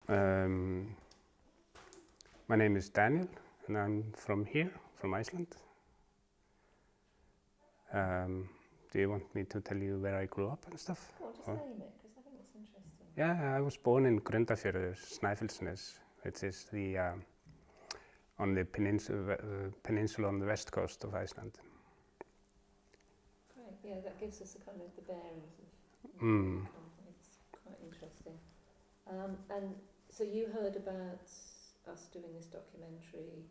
Um, my name is Daniel, and I'm from here, from Iceland. Do you want me to tell you where I grew up and stuff? Go on, just name it, because I think it's interesting. Yeah, I was born in Grundarfjörður, Snæfellsnes, which is on the peninsula on the west coast of Iceland. Great, yeah, that gives us a kind of the bearings of it's quite interesting. And so you heard about us doing this documentary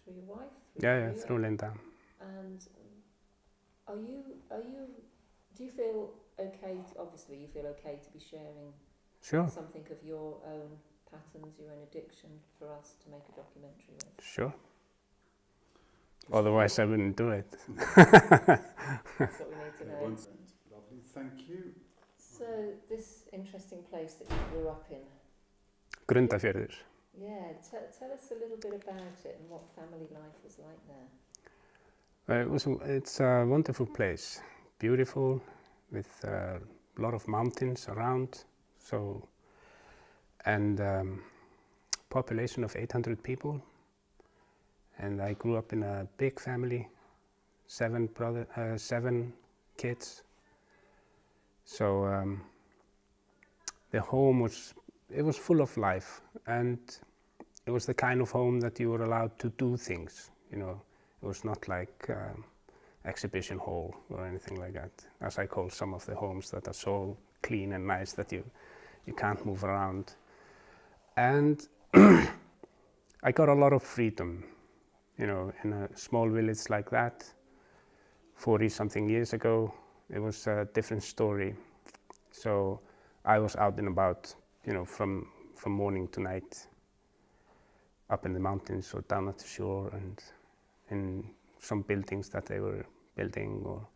through your wife? Yeah, through Linda. And do you feel okay, obviously you feel okay to be sharing something of your own patterns, your own addiction for us to make a documentary with? Sure. Otherwise I wouldn't do it. That's what we need to know. Lovely, thank you. So this interesting place that you grew up in. Grundarfjörður. Yeah, tell us a little bit about it and what family life was like there. It's a wonderful place, beautiful, with a lot of mountains around, and population of 800 people. And I grew up in a big family, 7 kids. So the home was full of life, and it was the kind of home that you were allowed to do things, you know. It was not like exhibition hall or anything like that, as I call some of the homes that are so clean and nice that you can't move around. And I got a lot of freedom, you know, in a small village like that. 40-something years ago, it was a different story. So I was out and about, you know, from morning to night, up in the mountains or down at the shore, and in some buildings that they were building, or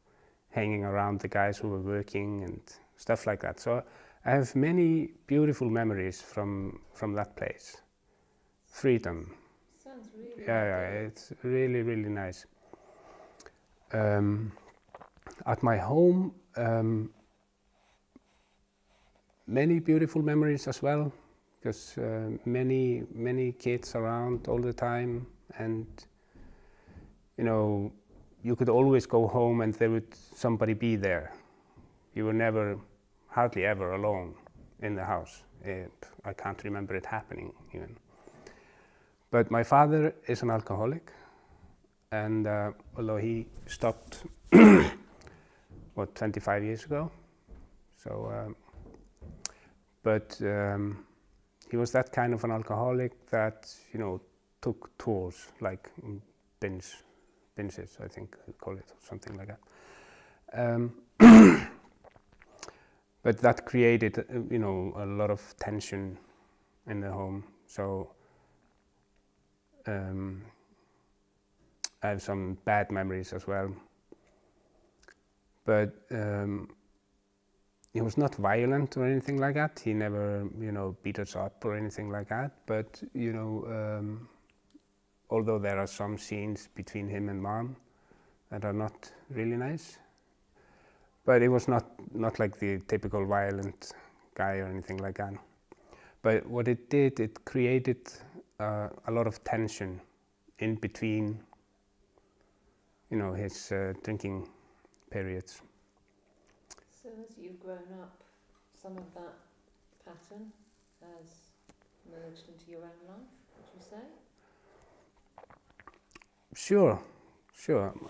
hanging around the guys who were working and stuff like that. So I have many beautiful memories from that place. Freedom. Sounds really It's really, really nice. At my home, many beautiful memories as well, because many kids around all the time, and you know, you could always go home and there would somebody be there. You were hardly ever alone in the house. I can't remember it happening even. But my father is an alcoholic, and although he stopped 25 years ago, so but he was that kind of an alcoholic that, you know, took tours, like binges, I think they call it, or something like that. But that created, you know, a lot of tension in the home. So I have some bad memories as well. But he was not violent or anything like that. He never, you know, beat us up or anything like that. But, you know, although there are some scenes between him and Mom that are not really nice, but it was not like the typical violent guy or anything like that. But what it did, it created a lot of tension in between, you know, his drinking periods. So as you've grown up, some of that pattern has merged into your own life, would you say? Sure.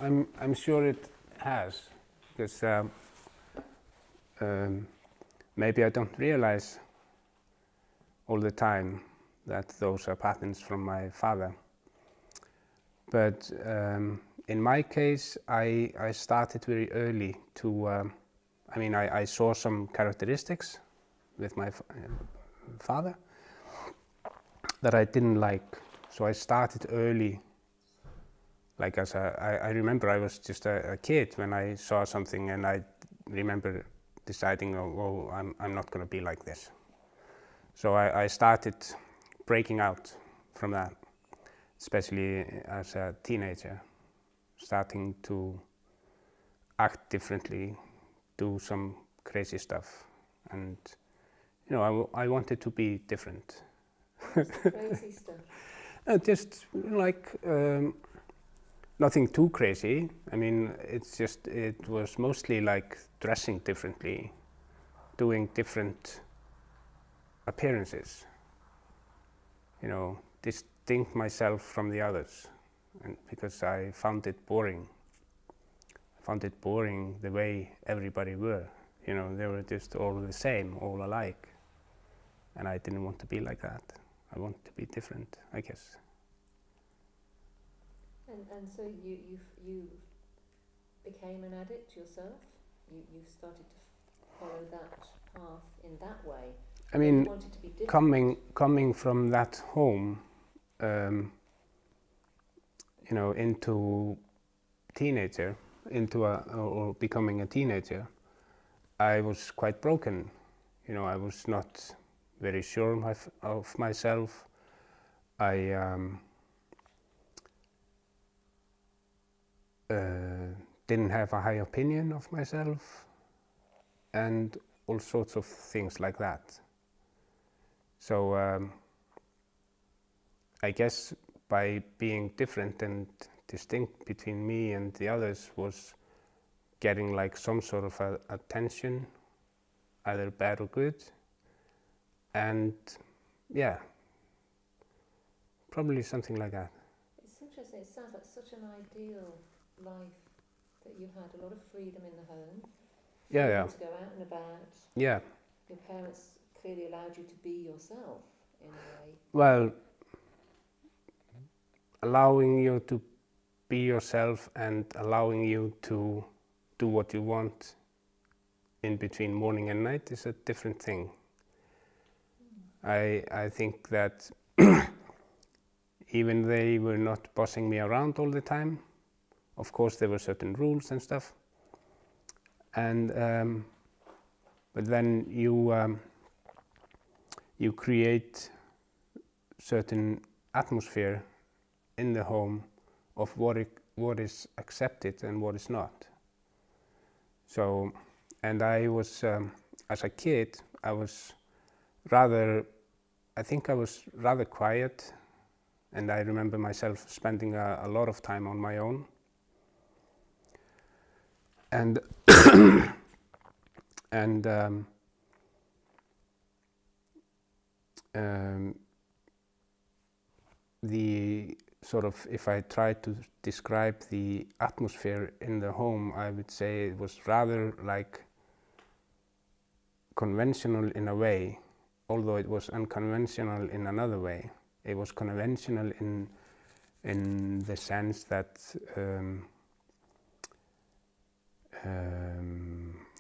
I'm sure it has, because maybe I don't realize all the time that those are patterns from my father. But in my case, I started very early to, I saw some characteristics with my father that I didn't like. So I started early. Like I remember I was just a kid when I saw something, and I remember deciding, oh, I'm not going to be like this. So I started breaking out from that, especially as a teenager, starting to act differently, do some crazy stuff, and you know, I wanted to be different, What's the crazy stuff? Just like nothing too crazy. I mean, it was mostly like dressing differently, doing different appearances, distinct myself from the others, and because I found it boring. I found it boring the way everybody were. They were just all the same, all alike, and I didn't want to be like that. I wanted to be different, I guess. And so you became an addict yourself? You started to follow that path in that way? I mean, you wanted to be different. coming from that home, into teenager, or becoming a teenager, I was quite broken. I was not very sure of myself. I didn't have a high opinion of myself, and all sorts of things like that. So I guess by being different and distinct between me and the others was getting like some sort of attention, either bad or good. And yeah, probably something like that. It's interesting. It sounds like such an ideal life that you had. A lot of freedom in the home. Yeah. To go out and about. Yeah. Your parents clearly allowed you to be yourself in a way. Well, allowing you to be yourself and allowing you to do what you want in between morning and night is a different thing. I think that even they were not bossing me around all the time. Of course, there were certain rules and stuff. And but then you create certain atmosphere in the home of what is accepted and what is not. So, and I was as a kid, I think I was rather quiet, and I remember myself spending a lot of time on my own. And the sort of, if I try to describe the atmosphere in the home, I would say it was rather like conventional in a way, although it was unconventional in another way. It was conventional in the sense that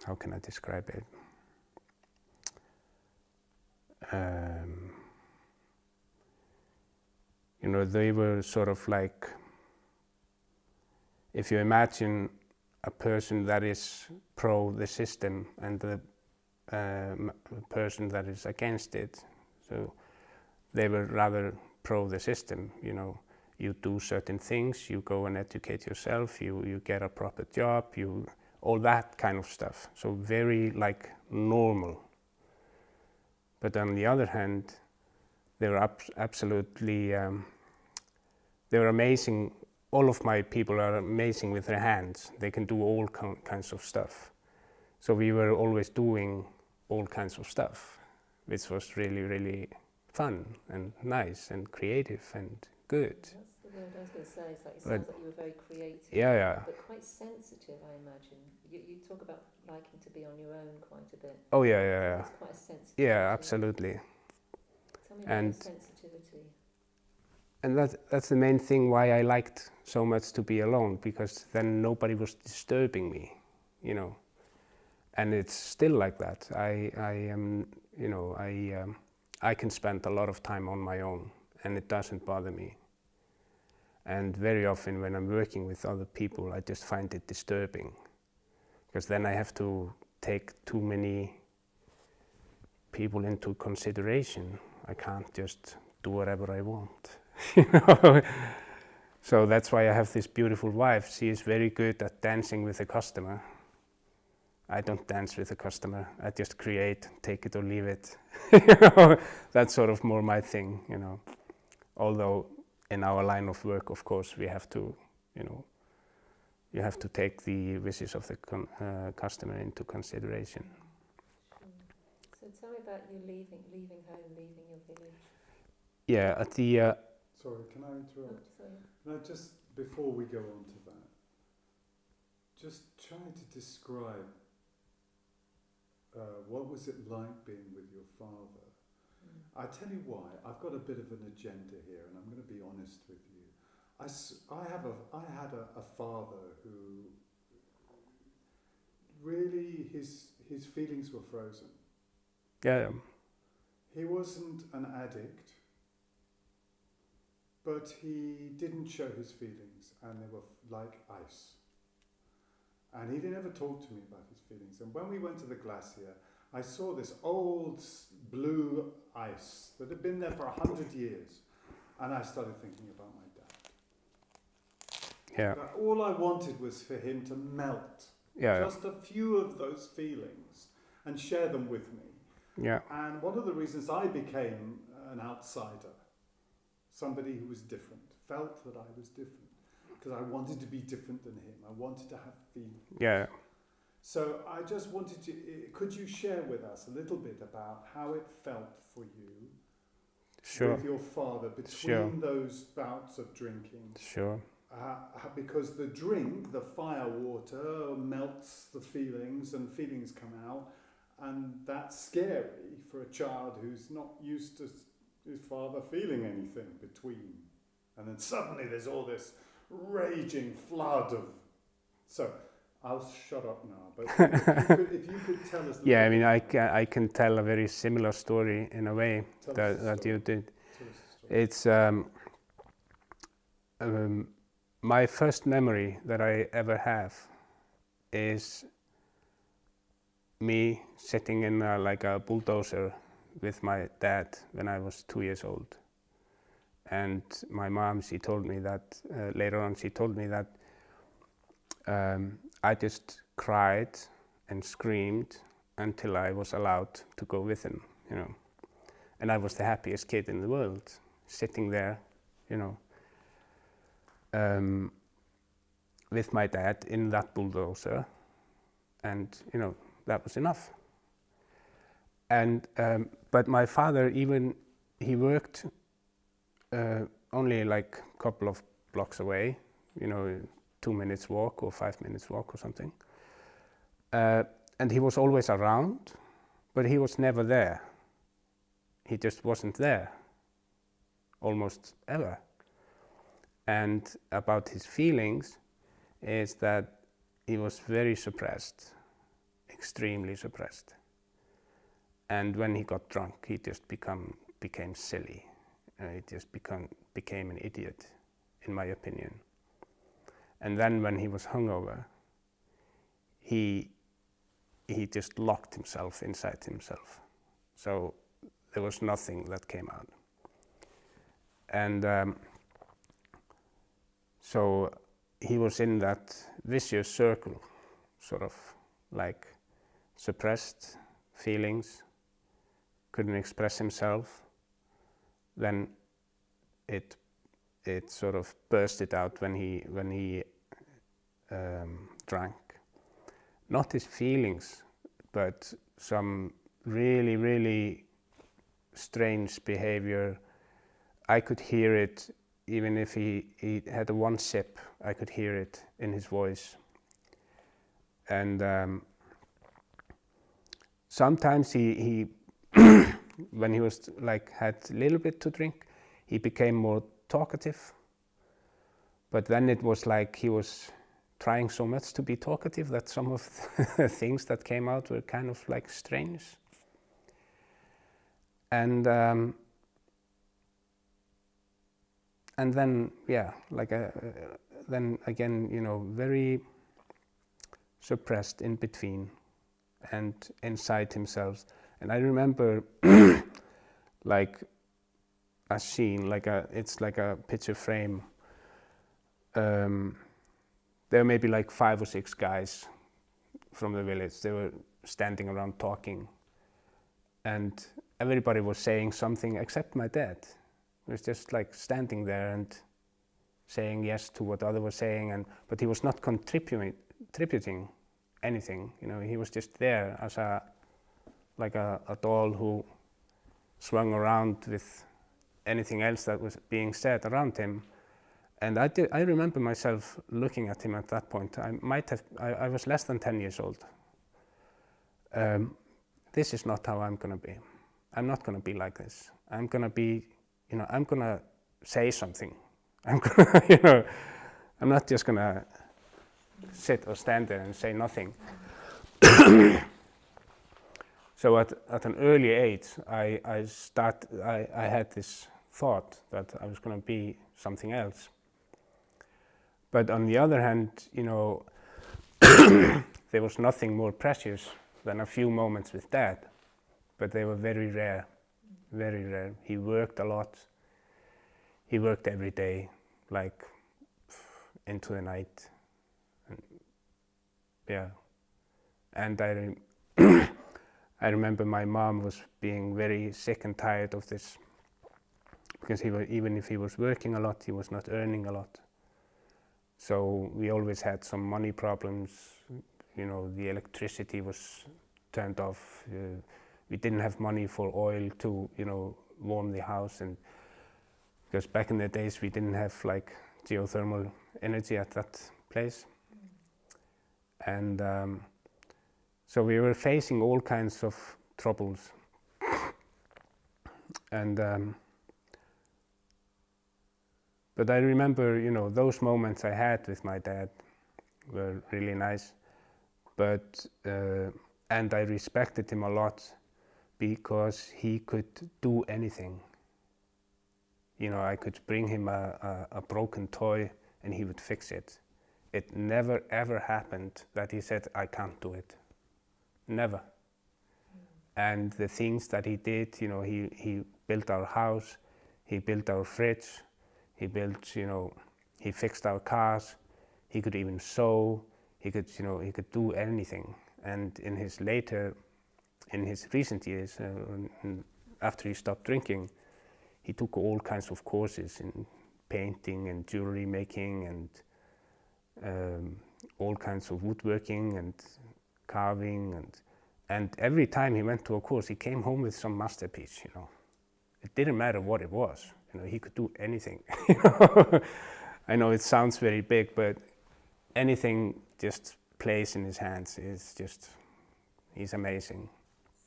how can I describe it? They were sort of like, if you imagine a person that is pro the system and the person that is against it, so they were rather pro the system. You do certain things, you go and educate yourself, you get a proper job, all that kind of stuff. So very like normal. But on the other hand, they were absolutely, they were amazing. All of my people are amazing with their hands. They can do all kinds of stuff. So we were always doing all kinds of stuff, which was really, really fun and nice and creative and good. That's the word I was going to say. It sounds like you were very creative. Yeah. But quite sensitive, I imagine. You talk about liking to be on your own quite a bit. Oh yeah. It's quite a sensitive. Yeah, absolutely. Tell me about the sensitivity. And that's the main thing why I liked so much to be alone, because then nobody was disturbing me, And it's still like that. I am, I can spend a lot of time on my own, and it doesn't bother me. And very often when I'm working with other people, I just find it disturbing, because then I have to take too many people into consideration. I can't just do whatever I want. So that's why I have this beautiful wife. She is very good at dancing with the customer. I don't dance with the customer. I just create, take it or leave it. You know, that's sort of more my thing, you know. Although in our line of work, of course, we have to, you know, you have to take the wishes of the customer into consideration. Sure. So tell me about you leaving home, leaving your village. Yeah, at the Sorry, can I interrupt? Oh, sorry. No, just before we go on to that, just try to describe what was it like being with your father. I tell you why. I've got a bit of an agenda here, and I'm going to be honest with you. I had a father who really his feelings were frozen. yeah, He wasn't an addict, but he didn't show his feelings, and they were like ice. And he didn't ever talk to me about his feelings. And when we went to the glacier, I saw this old blue ice that had been there for 100 years. And I started thinking about my dad. yeah, That all I wanted was for him to melt yeah, just a few of those feelings and share them with me. yeah, And one of the reasons I became an outsider, somebody who was different, felt that I was different, because I wanted to be different than him. I wanted to have feelings. yeah. So I just wanted to, could you share with us a little bit about how it felt for you Sure, with your father between Sure. those bouts of drinking? sure. Because the drink, the fire water, melts the feelings and feelings come out. And that's scary for a child who's not used to his father feeling anything between. And then suddenly there's all this raging flood of... So, I'll shut up now, but if you could tell us... Yeah, I mean, I can tell a very similar story in a way that you did. Tell us the story. It's my first memory that I ever have is me sitting in like a bulldozer with my dad when I was 2 years old. And my mom, she told me that, later on she told me that I just cried and screamed until I was allowed to go with him, you know. And I was the happiest kid in the world, sitting there, you know, with my dad in that bulldozer, and, you know, that was enough. And but my father, even he worked only like a couple of blocks away, you know, 2 minutes walk or 5 minutes walk or something. And he was always around, but he was never there. He just wasn't there, almost ever. And about his feelings is that he was very suppressed, extremely suppressed. And when he got drunk, he just became silly. He just became an idiot, in my opinion. And then when he was hungover, he just locked himself inside himself. So there was nothing that came out. And so he was in that vicious circle, sort of like suppressed feelings, couldn't express himself. Then it sort of bursted out when he drank. Not his feelings, but some really, really strange behavior. I could hear it, even if he had one sip, I could hear it in his voice. And sometimes he when he was like had a little bit to drink, he became more talkative. But then it was like he was trying so much to be talkative that some of the things that came out were kind of like strange. And then, yeah, like then again, you know, very suppressed in between and inside himself. And I remember like a scene, it's like a picture frame. There may be like 5 or 6 guys from the village. They were standing around talking, and everybody was saying something except my dad. He was just like standing there and saying yes to what other was saying, but he was not contributing anything. You know, he was just there as a doll who swung around with anything else that was being said around him. And I remember myself looking at him at that point. I was less than 10 years old. This is not how I'm gonna be. I'm not gonna be like this. I'm gonna be, you know, I'm gonna say something. I'm gonna, you know, I'm not just gonna sit or stand there and say nothing. So at an early age, I had this thought that I was going to be something else. But on the other hand, you know, there was nothing more precious than a few moments with Dad, but they were very rare, very rare. He worked a lot. He worked every day, like into the night. And I remember my mom was being very sick and tired of this, because even if he was working a lot, he was not earning a lot. So we always had some money problems. You know, the electricity was turned off. We didn't have money for oil to, you know, warm the house, and because back in the days we didn't have like geothermal energy at that place. And so we were facing all kinds of troubles. And but I remember, you know, those moments I had with my dad were really nice. But and I respected him a lot because he could do anything. You know, I could bring him a broken toy and he would fix it. It never ever happened that he said, I can't do it. Never. And the things that he did, you know, he built our house, he built our fridge, he built, you know, he fixed our cars, he could even sew, he could, you know, he could do anything. And in his recent years, after he stopped drinking, he took all kinds of courses in painting and jewelry making and all kinds of woodworking and carving, and every time he went to a course, he came home with some masterpiece. You know, it didn't matter what it was. You know, he could do anything. You know? I know it sounds very big, but anything just plays in his hands is just, he's amazing.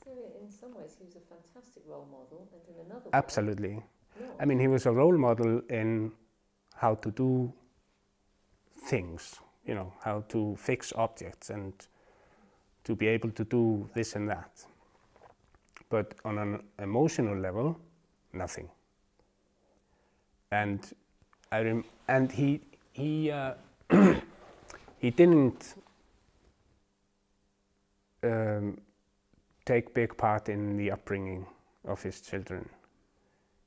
So in some ways, he was a fantastic role model, and in another way, Absolutely. no. I mean, he was a role model in how to do things. You know, how to fix objects and to be able to do this and that. But on an emotional level, nothing. And he he didn't take big part in the upbringing of his children.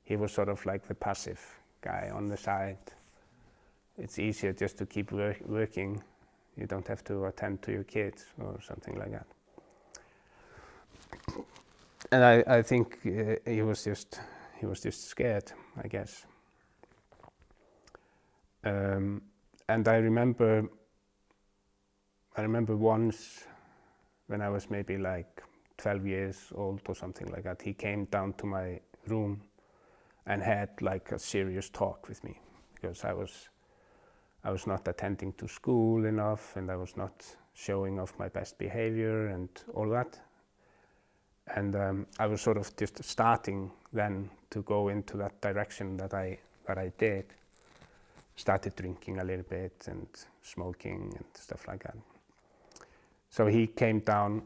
He was sort of like the passive guy on the side. It's easier just to keep working. You don't have to attend to your kids or something like that. And I think he was just scared, I guess. And I remember once when I was maybe like 12 years old or something like that, he came down to my room and had like a serious talk with me, because I was not attending to school enough, and I was not showing off my best behavior and all that. And I was sort of just starting then to go into that direction that I did. Started drinking a little bit and smoking and stuff like that. So he came down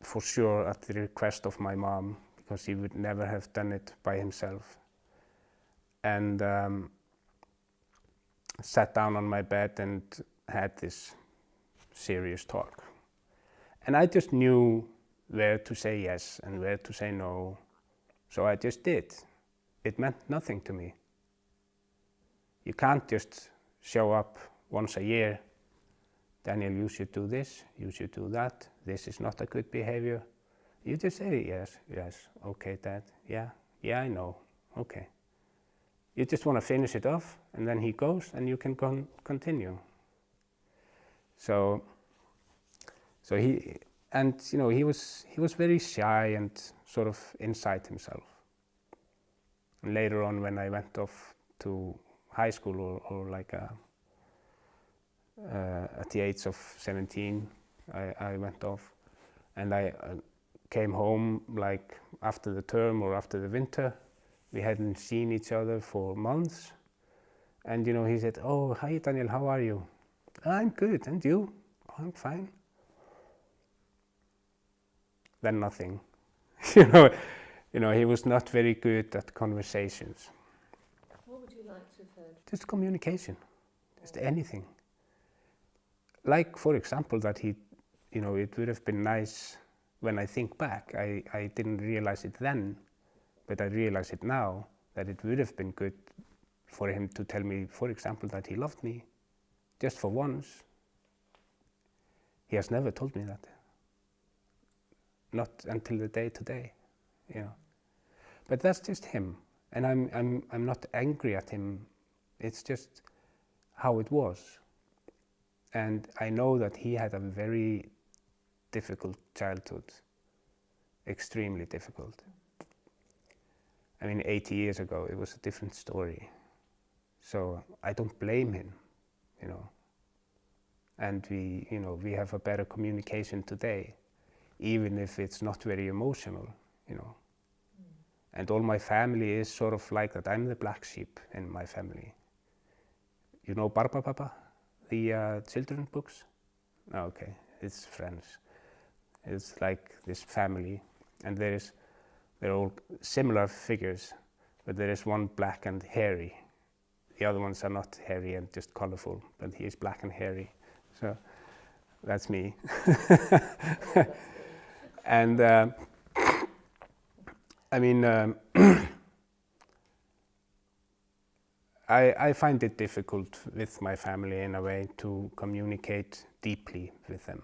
for sure at the request of my mom, because he would never have done it by himself. And sat down on my bed and had this serious talk. And I just knew where to say yes and where to say no. So I just did. It meant nothing to me. You can't just show up once a year Daniel, you should do this, you should do that, this is not a good behavior. You just say, yes, yes, okay, Dad, yeah, I know, okay. You just want to finish it off, and then he goes, and you can continue. So he, and you know, he was very shy and sort of inside himself. And later on, when I went off to high school or like at the age of 17, I went off, and I came home like after the term or after the winter. We hadn't seen each other for months, and you know, he said, "Oh, hi Daniel, how are you?" "I'm good, and you?" "Oh, I'm fine." Then nothing. you know, he was not very good at conversations. What would you like to have heard? Just communication, just anything. Like, for example, that he, you know, it would have been nice when I think back. I didn't realize it then, but I realize it now, that it would have been good for him to tell me, for example, that he loved me, just for once. He has never told me that. Not until the day today, you know. But that's just him, and I'm not angry at him. It's just how it was. And I know that he had a very difficult childhood, extremely difficult. I mean, 80 years ago, it was a different story. So I don't blame him, you know. And we, you know, we have a better communication today, even if it's not very emotional, you know. And all my family is sort of like that. I'm the black sheep in my family. You know Barba Papa, the children books? Oh, okay, it's French. It's like this family, and they're all similar figures, but there is one black and hairy. The other ones are not hairy and just colorful, but he is black and hairy. So that's me. And I mean, I find it difficult with my family in a way to communicate deeply with them.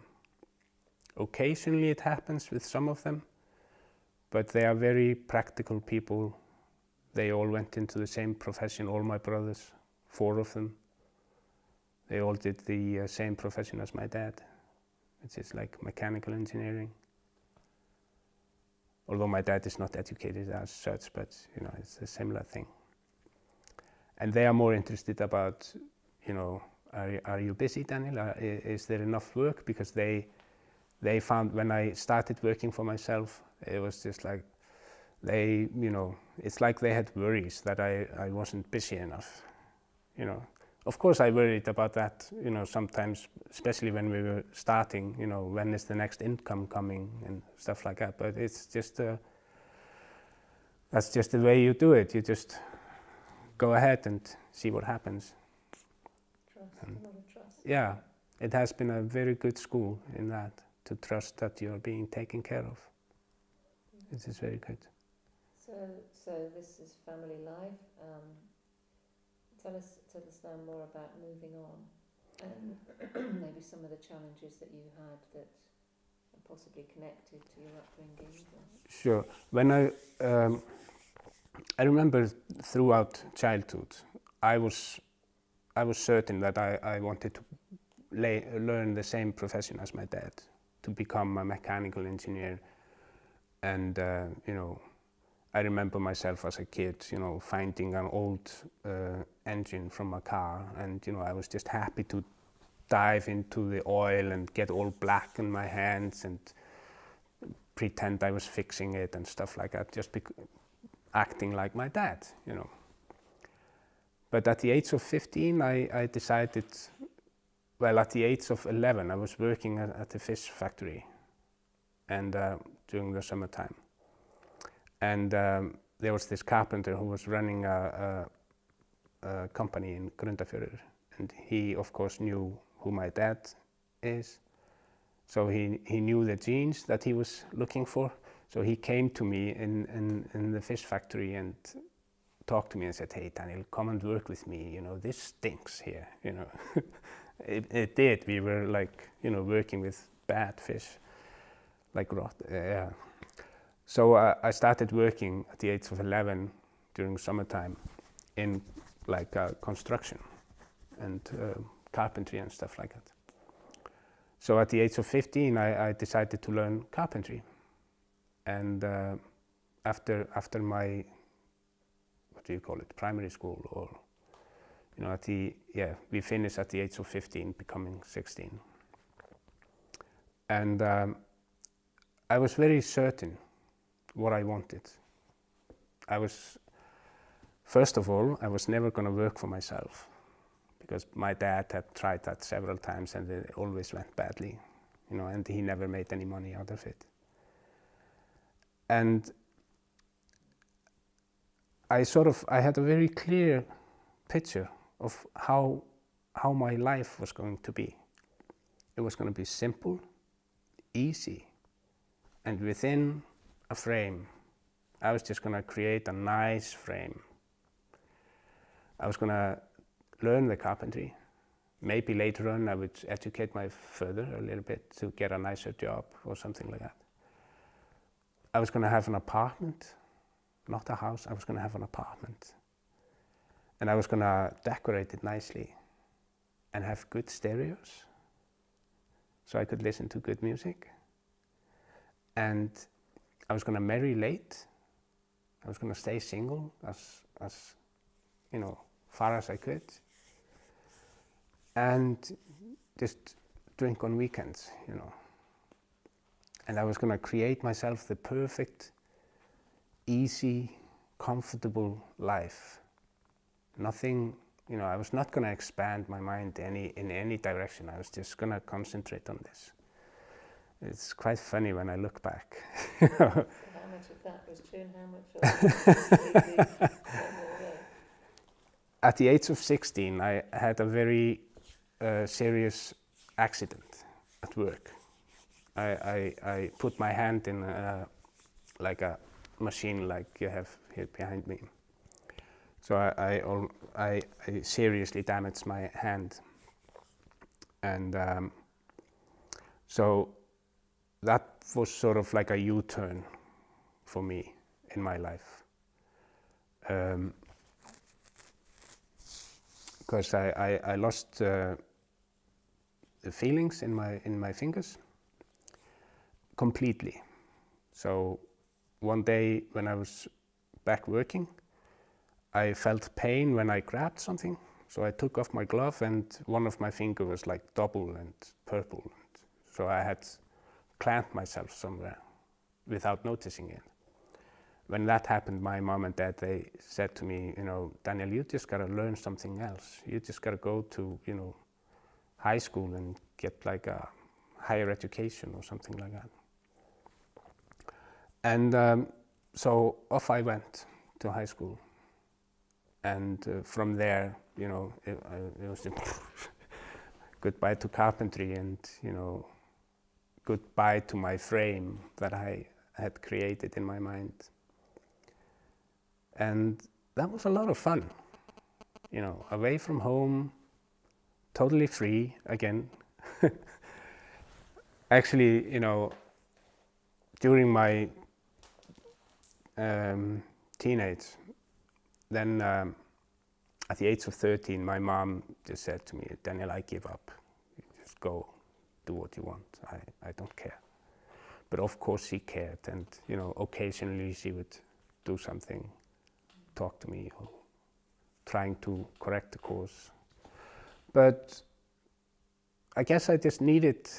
Occasionally it happens with some of them, but they are very practical people. They all went into the same profession, all my brothers, 4 of them. They all did the same profession as my dad, which is like mechanical engineering. Although my dad is not educated as such, but you know, it's a similar thing. And they are more interested about, you know, are you busy, Daniel? Is there enough work? Because they found when I started working for myself, it was just like they, you know, it's like they had worries that I wasn't busy enough, you know. Of course I worried about that, you know, sometimes, especially when we were starting, you know, when is the next income coming and stuff like that. But it's just, that's just the way you do it. You just go ahead and see what happens. Trust, a lot of trust. Yeah, it has been a very good school in that, to trust that you're being taken care of. This is very good. So this is family life. Tell us now more about moving on, and maybe some of the challenges that you had that are possibly connected to your upbringing. Sure. When I remember throughout childhood, I was certain that I wanted to learn the same profession as my dad, to become a mechanical engineer. And you know, I remember myself as a kid, you know, finding an old engine from a car, and you know, I was just happy to dive into the oil and get all black in my hands and pretend I was fixing it and stuff like that, just acting like my dad, you know. But at the age of 15, I decided, well, at the age of 11, I was working at a fish factory, and during the summertime. And there was this carpenter who was running a company in Grundarfjörður, and he, of course, knew who my dad is. So he knew the genes that he was looking for. So he came to me in the fish factory and talked to me and said, "Hey, Daniel, come and work with me. You know, this stinks here, you know." It did. We were like, working with bad fish, like rot. Yeah. So I started working at the age of 11 during summertime in like construction and carpentry and stuff like that. So at the age of 15, I decided to learn carpentry. And after my, what do you call it, primary school, or we finished at the age of 15, becoming 16. And I was very certain what I wanted. First of all, I was never going to work for myself, because my dad had tried that several times and it always went badly, and he never made any money out of it. And I had a very clear picture of how my life was going to be. It was going to be simple, easy, and within a frame. I was just going to create a nice frame. I was going to learn the carpentry. Maybe later on I would educate my further a little bit to get a nicer job or something like that. I was going to have an apartment, not a house. I was going to have an apartment. And I was going to decorate it nicely and have good stereos so I could listen to good music. And I was going to marry late. I was going to stay single as far as I could. And just drink on weekends, And I was going to create myself the perfect, easy, comfortable life. Nothing, I was not going to expand my mind in any direction. I was just going to concentrate on this. It's quite funny when I look back. So how much of that was true and how much of it was At the age of 16, I had a very serious accident at work. I put my hand in like a machine like you have here behind me. So I seriously damaged my hand. And so that was sort of like a U-turn for me in my life. Because I lost the feelings in my fingers completely. So one day when I was back working, I felt pain when I grabbed something. So I took off my glove and one of my fingers was like double and purple. So I had clamped myself somewhere without noticing it. When that happened, my mom and dad, they said to me, Daniel, you just gotta learn something else. You just gotta go to, high school and get like a higher education or something like that. And so off I went to high school. And from there, it was goodbye to carpentry and, goodbye to my frame that I had created in my mind. And that was a lot of fun, away from home, totally free again. Actually, during my teenage, then at the age of 13, my mom just said to me, Daniel, I give up. You just go, do what you want. I don't care. But of course she cared, and occasionally she would do something, talk to me, or trying to correct the course. But I guess I just needed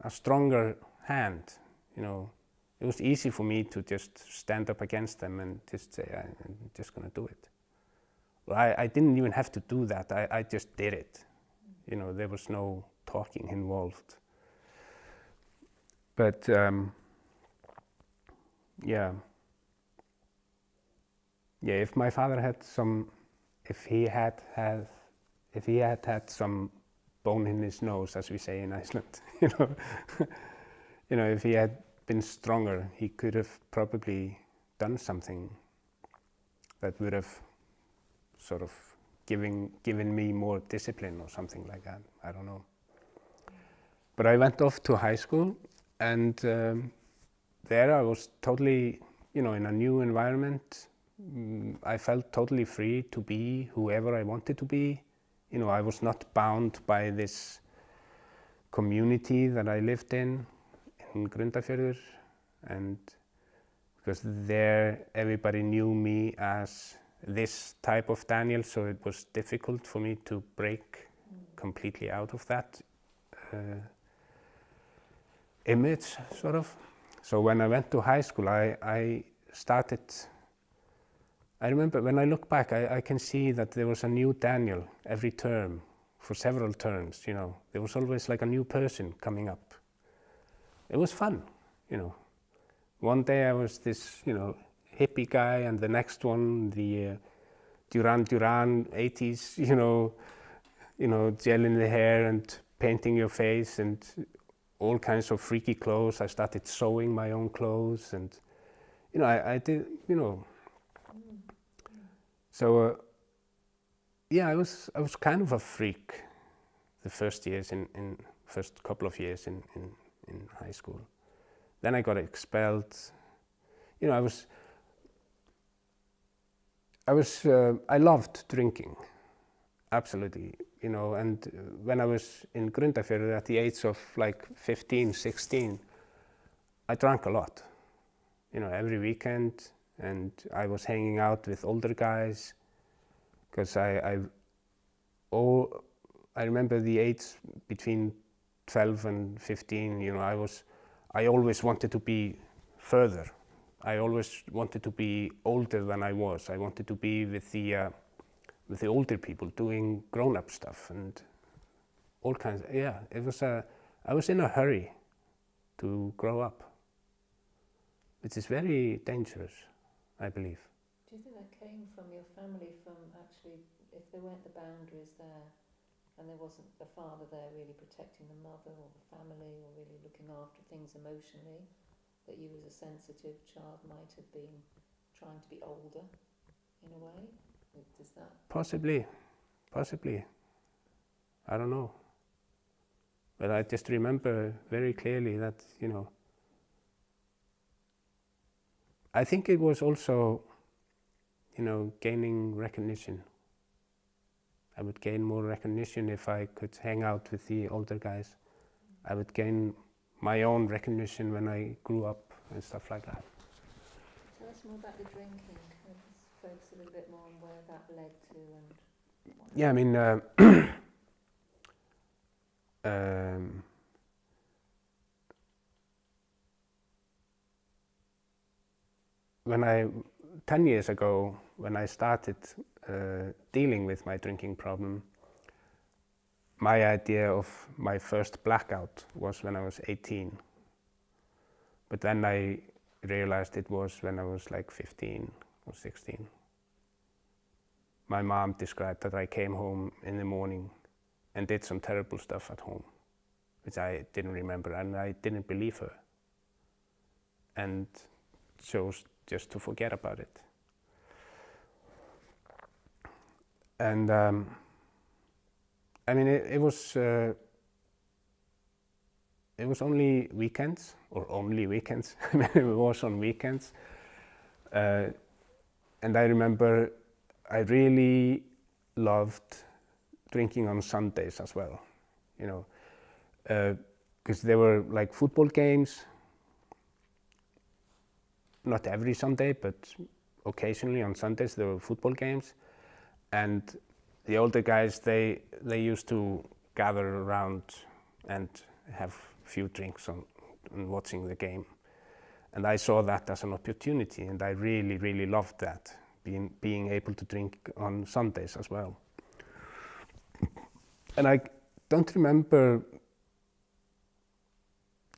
a stronger hand, It was easy for me to just stand up against them and just say, I'm just going to do it. Well, I didn't even have to do that. I just did it. There was no talking involved. But if my father had if he had had some bone in his nose, as we say in Iceland, if he had been stronger, he could have probably done something that would have sort of given me more discipline or something like that. I don't know. But I went off to high school, and there I was totally, in a new environment. I felt totally free to be whoever I wanted to be. I was not bound by this community that I lived in Grundarfjörður, and because there everybody knew me as this type of Daniel, so it was difficult for me to break completely out of that image, sort of. So when I went to high school, I started. I remember when I look back, I can see that there was a new Daniel every term, for several terms. There was always like a new person coming up. It was fun, One day I was this, hippie guy, and the next one the Duran Duran 80s, gel in the hair and painting your face and all kinds of freaky clothes. I started sewing my own clothes, and I did, So yeah, I was kind of a freak the first years in first couple of years in high school. Then I got expelled. I loved drinking, absolutely, and when I was in Grundarfjörður at the age of like 15, 16, I drank a lot, every weekend, and I was hanging out with older guys, because I remember the age between 12 and 15, I always wanted to be further. I always wanted to be older than I was. I wanted to be with the older people doing grown-up stuff and all kinds. I was in a hurry to grow up, which is very dangerous, I believe. Do you think that came from your family, from actually, if there weren't the boundaries there, and there wasn't the father there really protecting the mother or the family or really looking after things emotionally, that you as a sensitive child might have been trying to be older in a way? Does that... Possibly. I don't know. But I just remember very clearly that, I think it was also, gaining recognition. I would gain more recognition if I could hang out with the older guys. I would gain my own recognition when I grew up and stuff like that. Tell us more about the drinking. Let's focus a little bit more on where that led to. And yeah, I mean, when 10 years ago, when I started dealing with my drinking problem, my idea of my first blackout was when I was 18. But then I realized it was when I was like 15 or 16. My mom described that I came home in the morning and did some terrible stuff at home, which I didn't remember, and I didn't believe her, and chose just to forget about it. And I mean, it was only weekends, or only weekends. I mean, it was on weekends, and I remember I really loved drinking on Sundays as well, because there were like football games. Not every Sunday, but occasionally on Sundays there were football games, and the older guys, they used to gather around and have a few drinks on watching the game. And I saw that as an opportunity, and I really, really loved that, being able to drink on Sundays as well. And I don't remember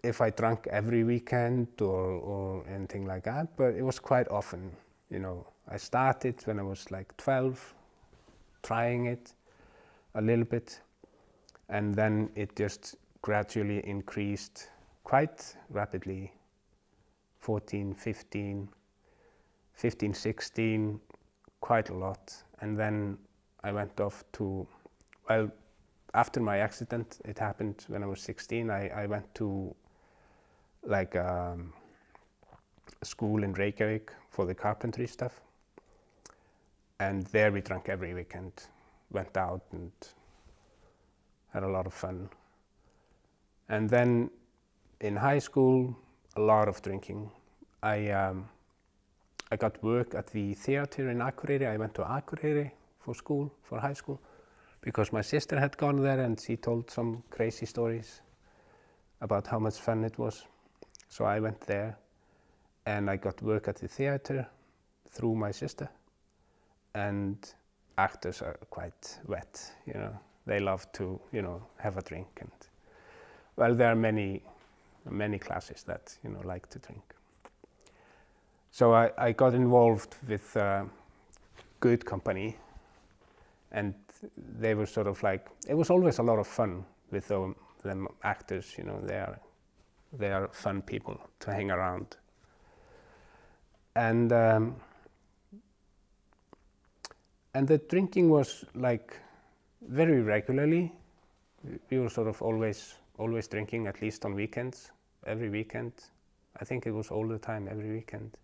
if I drank every weekend or anything like that, but it was quite often. I started when I was like 12, trying it a little bit, and then it just gradually increased quite rapidly. 14, 15, 16, quite a lot, and then I went off to, well, after my accident, it happened when I was 16, I went to like a school in Reykjavik for the carpentry stuff. And there we drank every weekend, went out and had a lot of fun. And then in high school, a lot of drinking. I got work at the theater in Akureyri. I went to Akureyri for school, for high school, because my sister had gone there and she told some crazy stories about how much fun it was. So I went there and I got work at the theater through my sister. And actors are quite wet, you know. They love to, you know, have a drink. And well, there are many classes that, you know, like to drink. So I got involved with good company, and they were sort of like, it was always a lot of fun with them actors, you know. They are fun people to hang around. And the drinking was like very regularly. We were sort of always drinking, at least on weekends, every weekend. I think it was all the time, every weekend.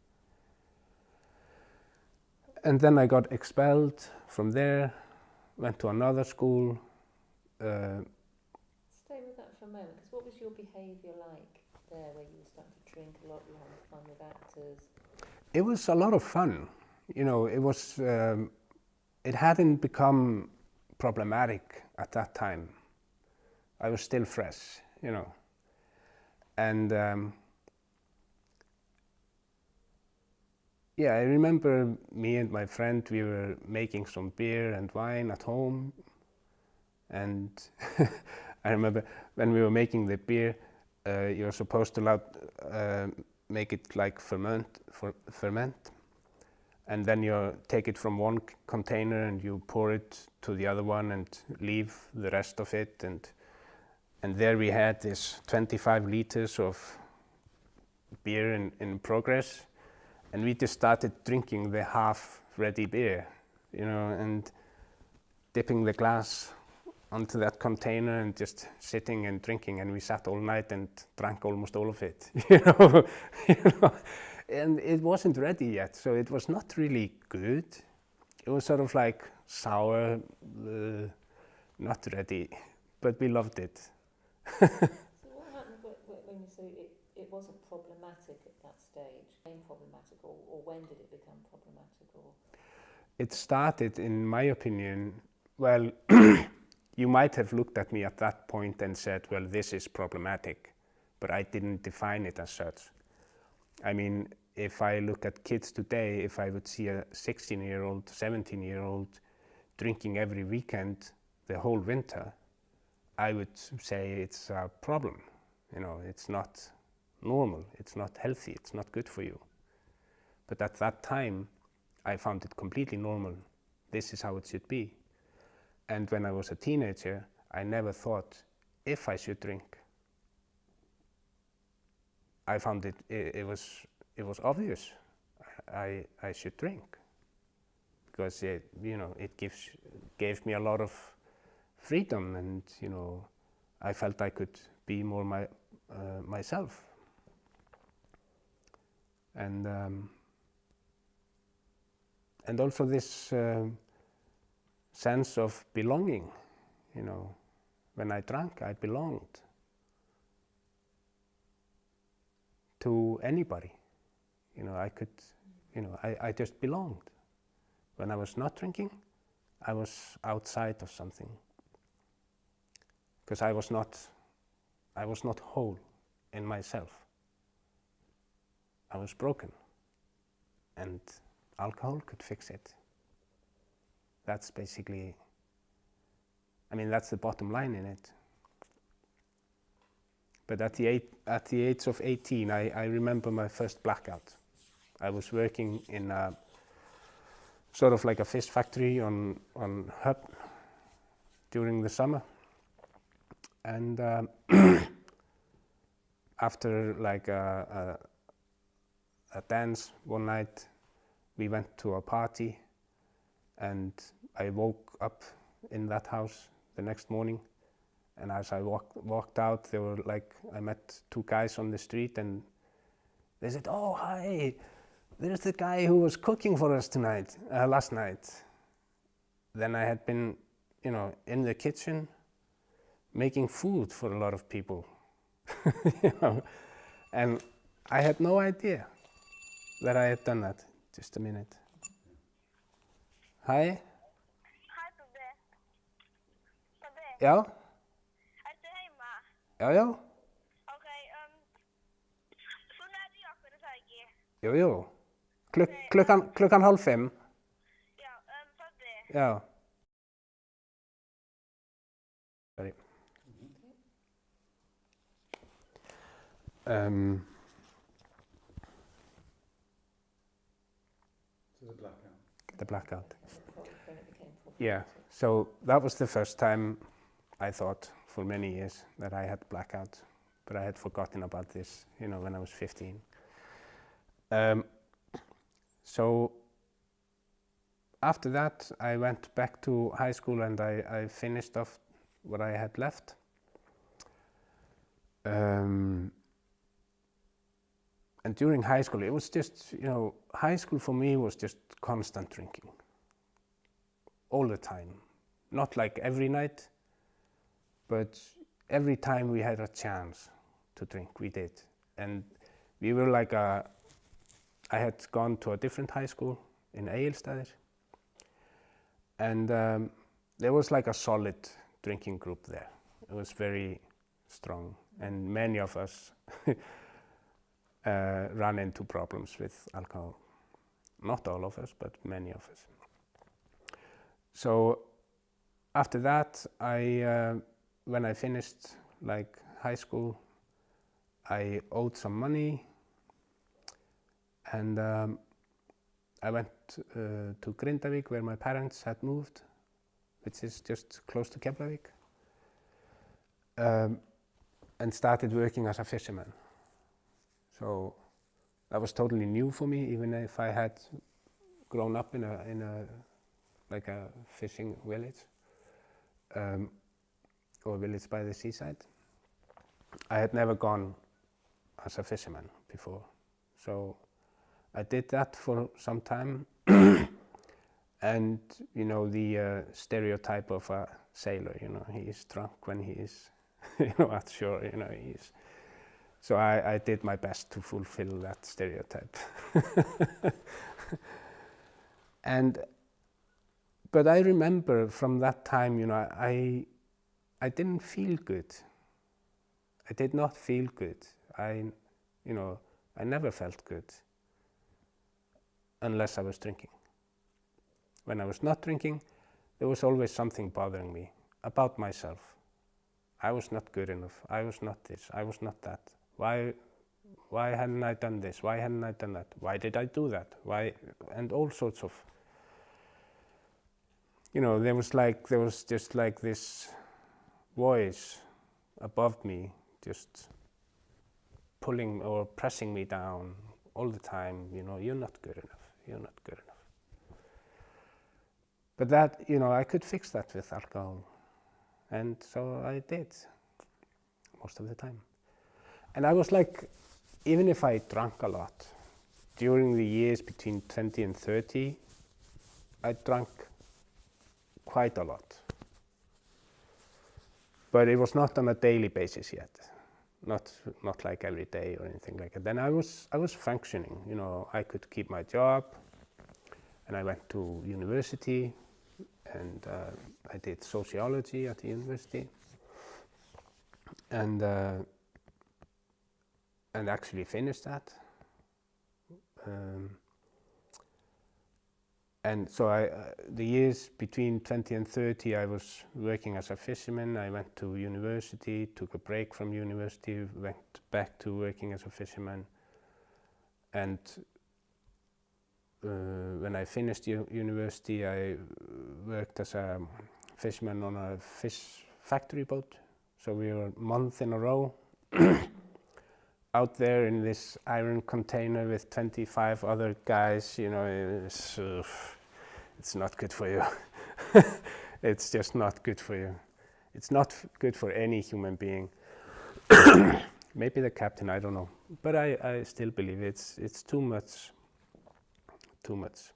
And then I got expelled from there, went to another school. Stay with that for a moment, because what was your behaviour like there, where you were starting to drink a lot, you were having fun with actors? It was a lot of fun. You know, it was, it hadn't become problematic at that time. I was still fresh, you know. And yeah, I remember me and my friend, we were making some beer and wine at home. And I remember when we were making the beer, you're supposed to make it like ferment. And then you take it from one container and you pour it to the other one and leave the rest of it. And there we had this 25 liters of beer in progress. And we just started drinking the half-ready beer, you know, and dipping the glass onto that container and just sitting and drinking. And we sat all night and drank almost all of it, you know. And it wasn't ready yet, so it was not really good. It was sort of like sour, not ready, but we loved it. So what happened when you say it wasn't problematic at that stage? Became problematic, or when did it become problematic? Or it started, in my opinion, well, you might have looked at me at that point and said, well, this is problematic, but I didn't define it as such. I mean, if I look at kids today, if I would see a 16-year-old, 17-year-old drinking every weekend the whole winter, I would say it's a problem. You know, it's not normal, it's not healthy, it's not good for you. But at that time, I found it completely normal. This is how it should be. And when I was a teenager, I never thought if I should drink. I found it was obvious. I should drink because it, you know, it gave me a lot of freedom, and you know, I felt I could be more myself. And also this sense of belonging, you know, when I drank, I belonged to anybody. You know, I could, you know, I just belonged. When I was not drinking, I was outside of something. Because I was not whole in myself. I was broken. And alcohol could fix it. That's basically, I mean, that's the bottom line in it. But at the age of 18, I remember my first blackout. I was working in a, sort of like a fish factory on Hub during the summer. And after like a dance one night, we went to a party, and I woke up in that house the next morning, and as I walked out, they were like, I met two guys on the street, and they said, "Oh, hi, there's the guy who was cooking for us last night." Then I had been, in the kitchen making food for a lot of people, and I had no idea that I had done that. Just a minute. Hi. Hei, Tobbe. Tobbe, Já, ertu heima? já, já, Ok, svona er ég okkur, er það ekki? jú. Klukkan 4:30. Já, Tobbe, Já. Sorry. So the blackout. The blackout. When it became problematic. Yeah, so that was the first time I thought for many years that I had blackout, but I had forgotten about this, when I was 15. So after that, I went back to high school and I finished off what I had left. And during high school, it was just, high school for me was just constant drinking. All the time. Not like every night, but every time we had a chance to drink, we did. And we were like I had gone to a different high school in Egilsstaðir, and there was like a solid drinking group there. It was very strong, and many of us ran into problems with alcohol. Not all of us, but many of us. So after that, when I finished like high school, I owed some money, and I went to Grindavík, where my parents had moved, which is just close to Keflavík, and started working as a fisherman. So that was totally new for me, even if I had grown up in a like a fishing village, or village by the seaside. I had never gone as a fisherman before, so I did that for some time. And the stereotype of a sailor, he is drunk when he is at shore, so I did my best to fulfill that stereotype. But I remember from that time, I didn't feel good. I did not feel good. I never felt good unless I was drinking. When I was not drinking, there was always something bothering me about myself. I was not good enough. I was not this. I was not that. Why hadn't I done this? Why hadn't I done that? Why did I do that? Why? And all sorts of. There was just like this voice above me, just pulling or pressing me down all the time. You're not good enough. You're not good enough. But that, I could fix that with alcohol, and so I did most of the time. And I was like, even if I drank a lot, during the years between 20 and 30, I drank quite a lot. But it was not on a daily basis yet, not like every day or anything like that. Then I was functioning, I could keep my job, and I went to university, and I did sociology at the university, and actually finished that. And so the years between 20 and 30, I was working as a fisherman. I went to university, took a break from university, went back to working as a fisherman. And when I finished university, I worked as a fisherman on a fish factory boat. So we were a month in a row out there in this iron container with 25 other guys. It's not good for you. It's just not good for you. It's not good for any human being. Maybe the captain, I don't know. But I still believe it's too much. Too much.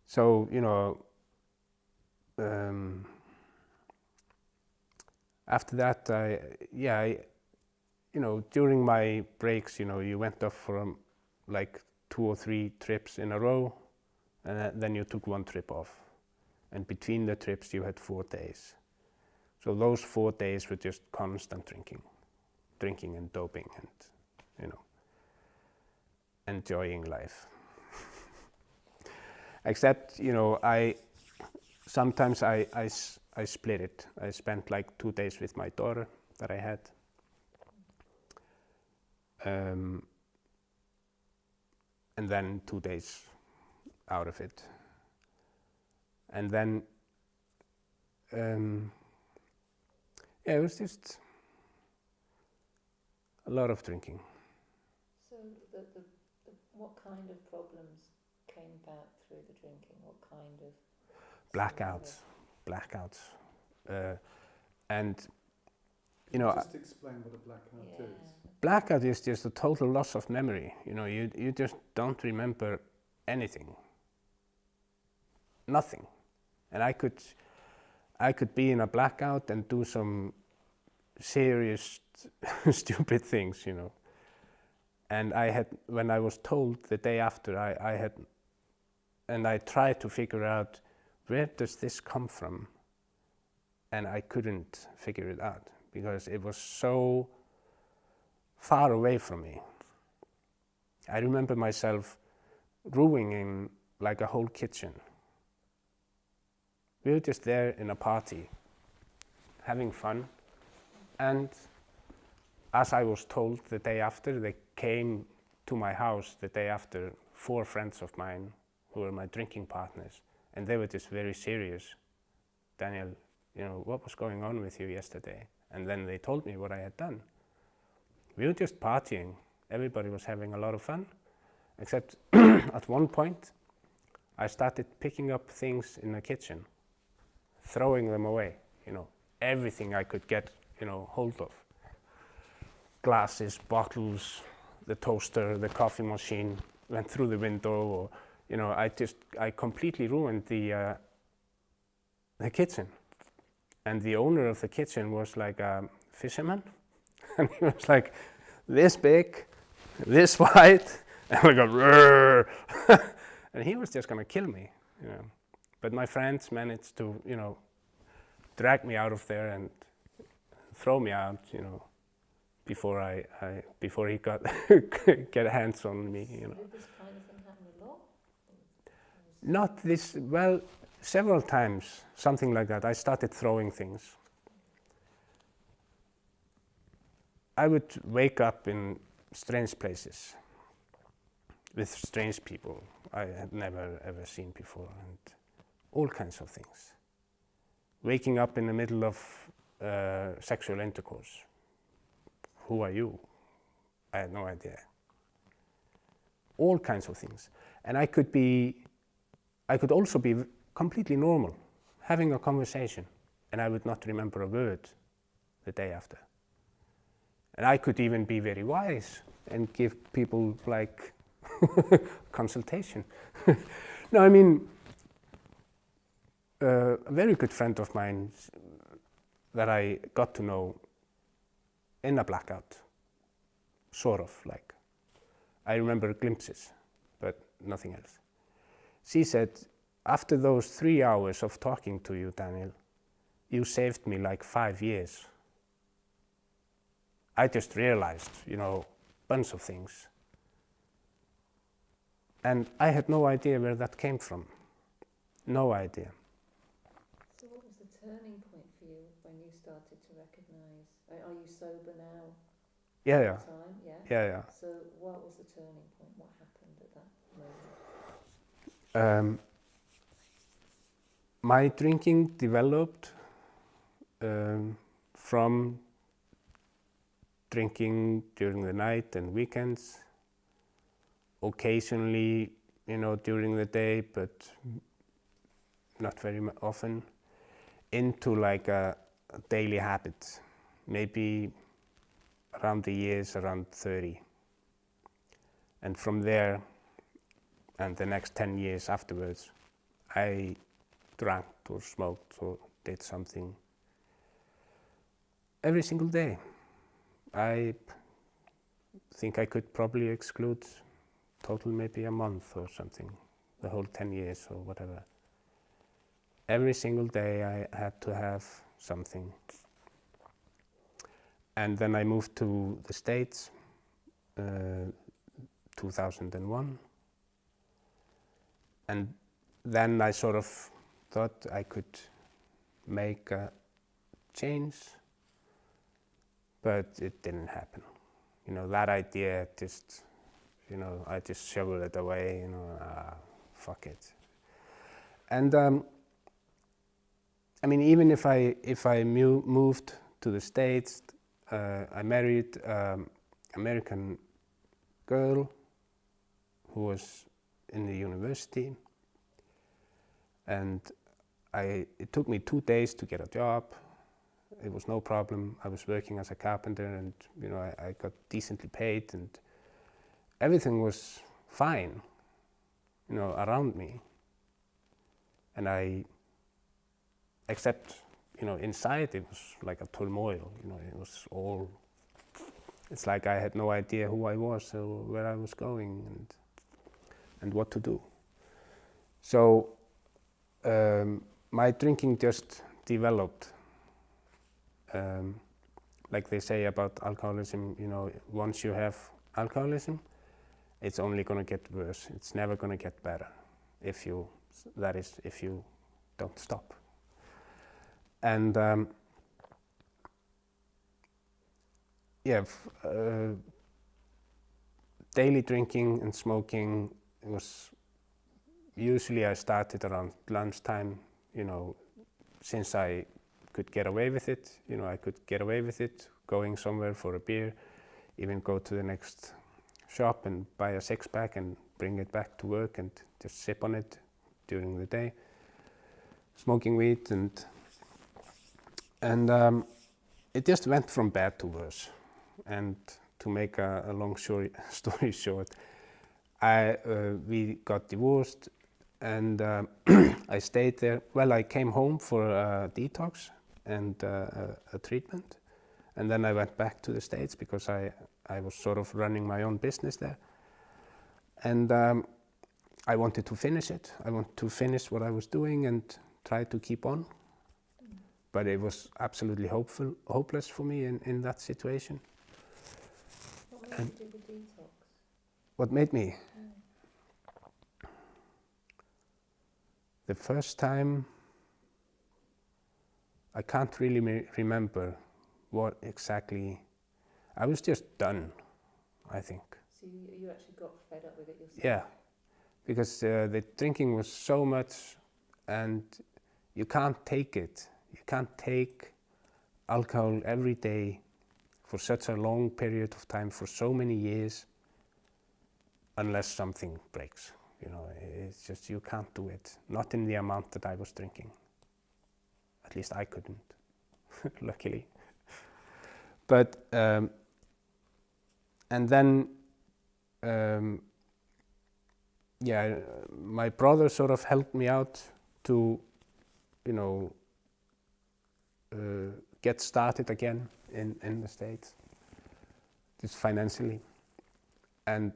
So, after that, during my breaks, you went off for like 2 or 3 trips in a row, and then you took 1 trip off. And between the trips, you had 4 days. So those 4 days were just constant drinking and doping and, enjoying life. Except, sometimes I split it. I spent like 2 days with my daughter that I had. And then 2 days out of it. And then, it was just a lot of drinking. So what kind of problems came about through the drinking? What kind of Blackouts. And, Just explain what a blackout is. blackout is just a total loss of memory. You just don't remember anything. Nothing. And I could be in a blackout and do some serious stupid things, And when I was told the day after, I tried to figure out, where does this come from? And I couldn't figure it out because it was so far away from me. I remember myself ruining like a whole kitchen. We were just there in a party, having fun, and as I was told the day after, they came to my house the day after, 4 friends of mine who were my drinking partners, and they were just very serious. Daniel, what was going on with you yesterday? And then they told me what I had done. We were just partying. Everybody was having a lot of fun, except at one point, I started picking up things in the kitchen, throwing them away, everything I could get, hold of. Glasses, bottles, the toaster, the coffee machine, went through the window, or, I completely ruined the kitchen. And the owner of the kitchen was like a fisherman, and he was like this big, this wide, and like a and he was just gonna kill me, But my friends managed to, drag me out of there and throw me out, before he got get hands on me, Did this kind of thing happen a lot? Not this, well, several times, something like that. I started throwing things. I would wake up in strange places with strange people I had never ever seen before, and all kinds of things. Waking up in the middle of sexual intercourse. Who are you? I had no idea. All kinds of things. And I could also be completely normal, having a conversation, and I would not remember a word the day after. And I could even be very wise and give people like consultation. No, I mean, a very good friend of mine that I got to know in a blackout, sort of like. I remember glimpses, but nothing else. She said, after those 3 hours of talking to you, Daniel, you saved me like 5 years. I just realized, bunch of things. And I had no idea where that came from. No idea. So what was the turning point for you when you started to recognise? Are you sober now? Yeah. Time? Yeah. So what was the turning point? What happened at that moment? My drinking developed from drinking during the night and weekends, occasionally, during the day, but not very often, into like a daily habit, maybe around the years around 30. And from there, and the next 10 years afterwards, I drank or smoked or did something every single day. I think I could probably exclude total maybe a month or something, the whole 10 years or whatever. Every single day I had to have something. And then I moved to the States, 2001. And then I sort of thought I could make a change, but it didn't happen. You know, that idea just, you know, I just shoveled it away, you know, fuck it. And I mean, even if I moved to the States, I married American girl who was in the university, and it took me 2 days to get a job. It was no problem. I was working as a carpenter, and you know, I got decently paid, and everything was fine, you know, around me. And except, you know, inside it was like a turmoil. You know, it was all. It's like I had no idea who I was or where I was going and what to do. So my drinking just developed. Like they say about alcoholism, you know, once you have alcoholism, it's only going to get worse. It's never going to get better if you don't stop. And daily drinking and smoking was usually I started around lunchtime, you know, since I could get away with it, you know, I could get away with it going somewhere for a beer, even go to the next shop and buy a 6-pack and bring it back to work and just sip on it during the day, smoking weed, and it just went from bad to worse. And to make a long story short, we got divorced, and I stayed there. Well, I came home for a detox and a treatment, and then I went back to the States because I was sort of running my own business there, and I wanted to finish it. I wanted to finish what I was doing and try to keep on, but it was absolutely hopeless for me in that situation. What made you do the detox? What made me? The first time, I can't really remember what exactly. I was just done, I think. So you actually got fed up with it yourself? Yeah, because the drinking was so much, and you can't take it. You can't take alcohol every day for such a long period of time, for so many years, unless something breaks. You know, it's just, you can't do it. Not in the amount that I was drinking. At least I couldn't, luckily. But, and then, my brother sort of helped me out to, you know, get started again in the States, just financially. And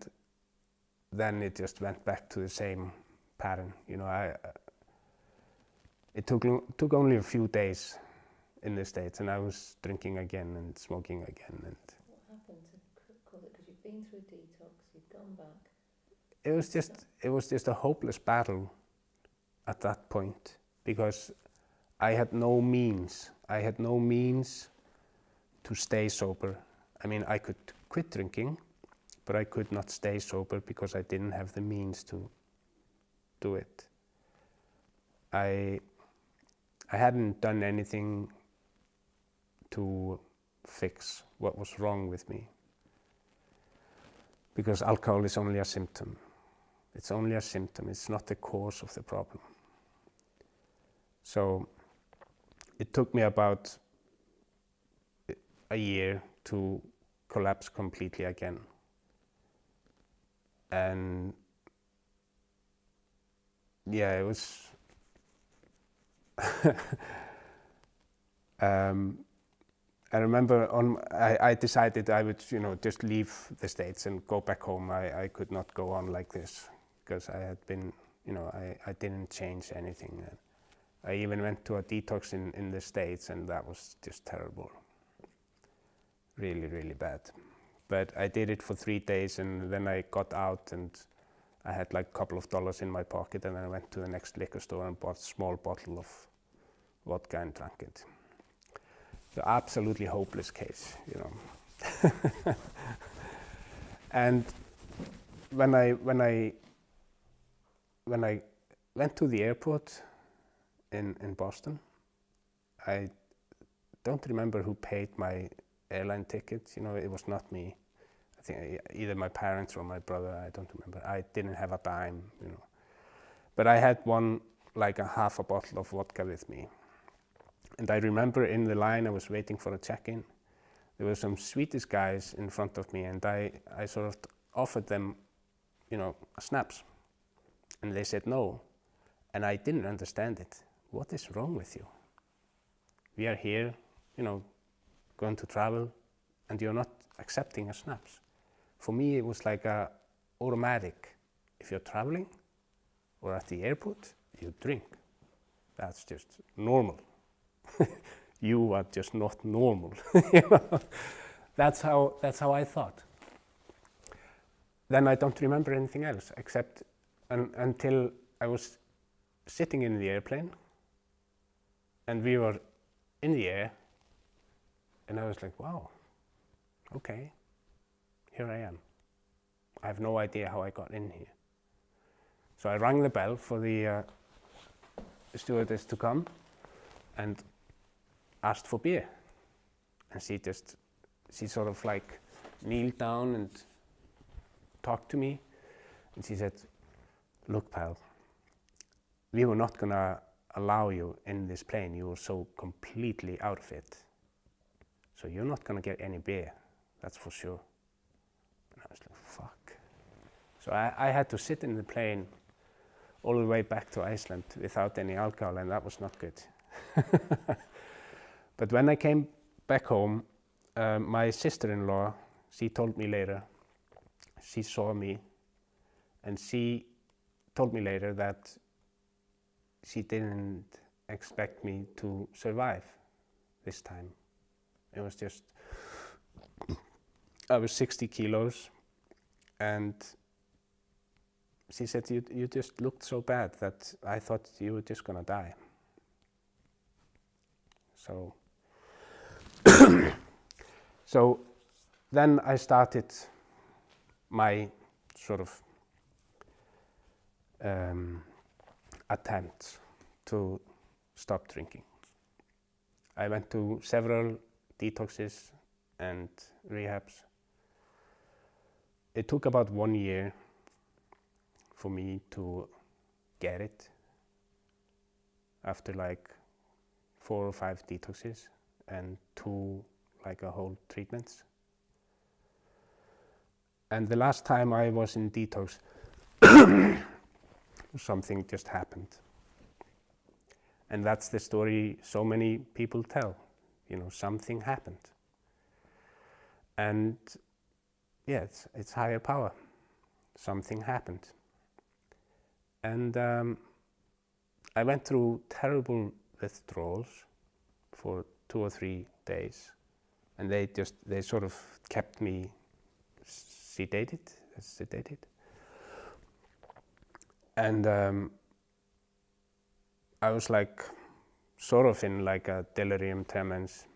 then it just went back to the same pattern. You know, it took only a few days in the States, and I was drinking again and smoking again. And what happened to cause it? Because you've been through detox, you've gone back. it was just a hopeless battle at that point, because I had no means. I had no means to stay sober. I mean, I could quit drinking, but I could not stay sober because I didn't have the means to do it. I hadn't done anything to fix what was wrong with me, because alcohol is only a symptom. It's only a symptom. It's not the cause of the problem. So it took me about a year to collapse completely again. And yeah, it was I remember I decided I would, just leave the States and go back home. I could not go on like this because I had been, I didn't change anything. I even went to a detox in the States, and that was just terrible. Really, really bad. But I did it for 3 days, and then I got out, and I had like a couple of dollars in my pocket, and then I went to the next liquor store and bought a small bottle of vodka and drank it. The absolutely hopeless case, And when I went to the airport in Boston, I don't remember who paid my airline ticket. It was not me. I think either my parents or my brother. I don't remember. I didn't have a dime. But I had a half a bottle of vodka with me. And I remember in the line I was waiting for a check-in, there were some Swedish guys in front of me, and I sort of offered them, snaps. And they said no. And I didn't understand it. What is wrong with you? We are here, going to travel, and you're not accepting a snaps. For me, it was like a automatic. If you're traveling or at the airport, you drink. That's just normal. You are just not normal. That's how I thought. Then I don't remember anything else except until I was sitting in the airplane and we were in the air, and I was like, wow, okay, here I am. I have no idea how I got in here. So I rang the bell for the stewardess to come and asked for beer, and she sort of like kneeled down and talked to me, and she said, look, pal, we were not gonna allow you in this plane. You were so completely out of it, so you're not gonna get any beer, that's for sure. And I was like, fuck. So I had to sit in the plane all the way back to Iceland without any alcohol, and that was not good. But when I came back home, my sister-in-law, she told me later, she saw me, and she told me later that she didn't expect me to survive this time. It was just, I was 60 kilos, and she said, you just looked so bad that I thought you were just gonna die. So then I started my sort of attempt to stop drinking. I went to several detoxes and rehabs. It took about 1 year for me to get it after like 4 or 5 detoxes and 2 whole treatments. And the last time I was in detox, something just happened. And that's the story so many people tell. Something happened. And yeah, it's higher power. Something happened. And I went through terrible withdrawals for 2 or 3 days, and they sort of kept me sedated, and I was sort of in a delirium tremens,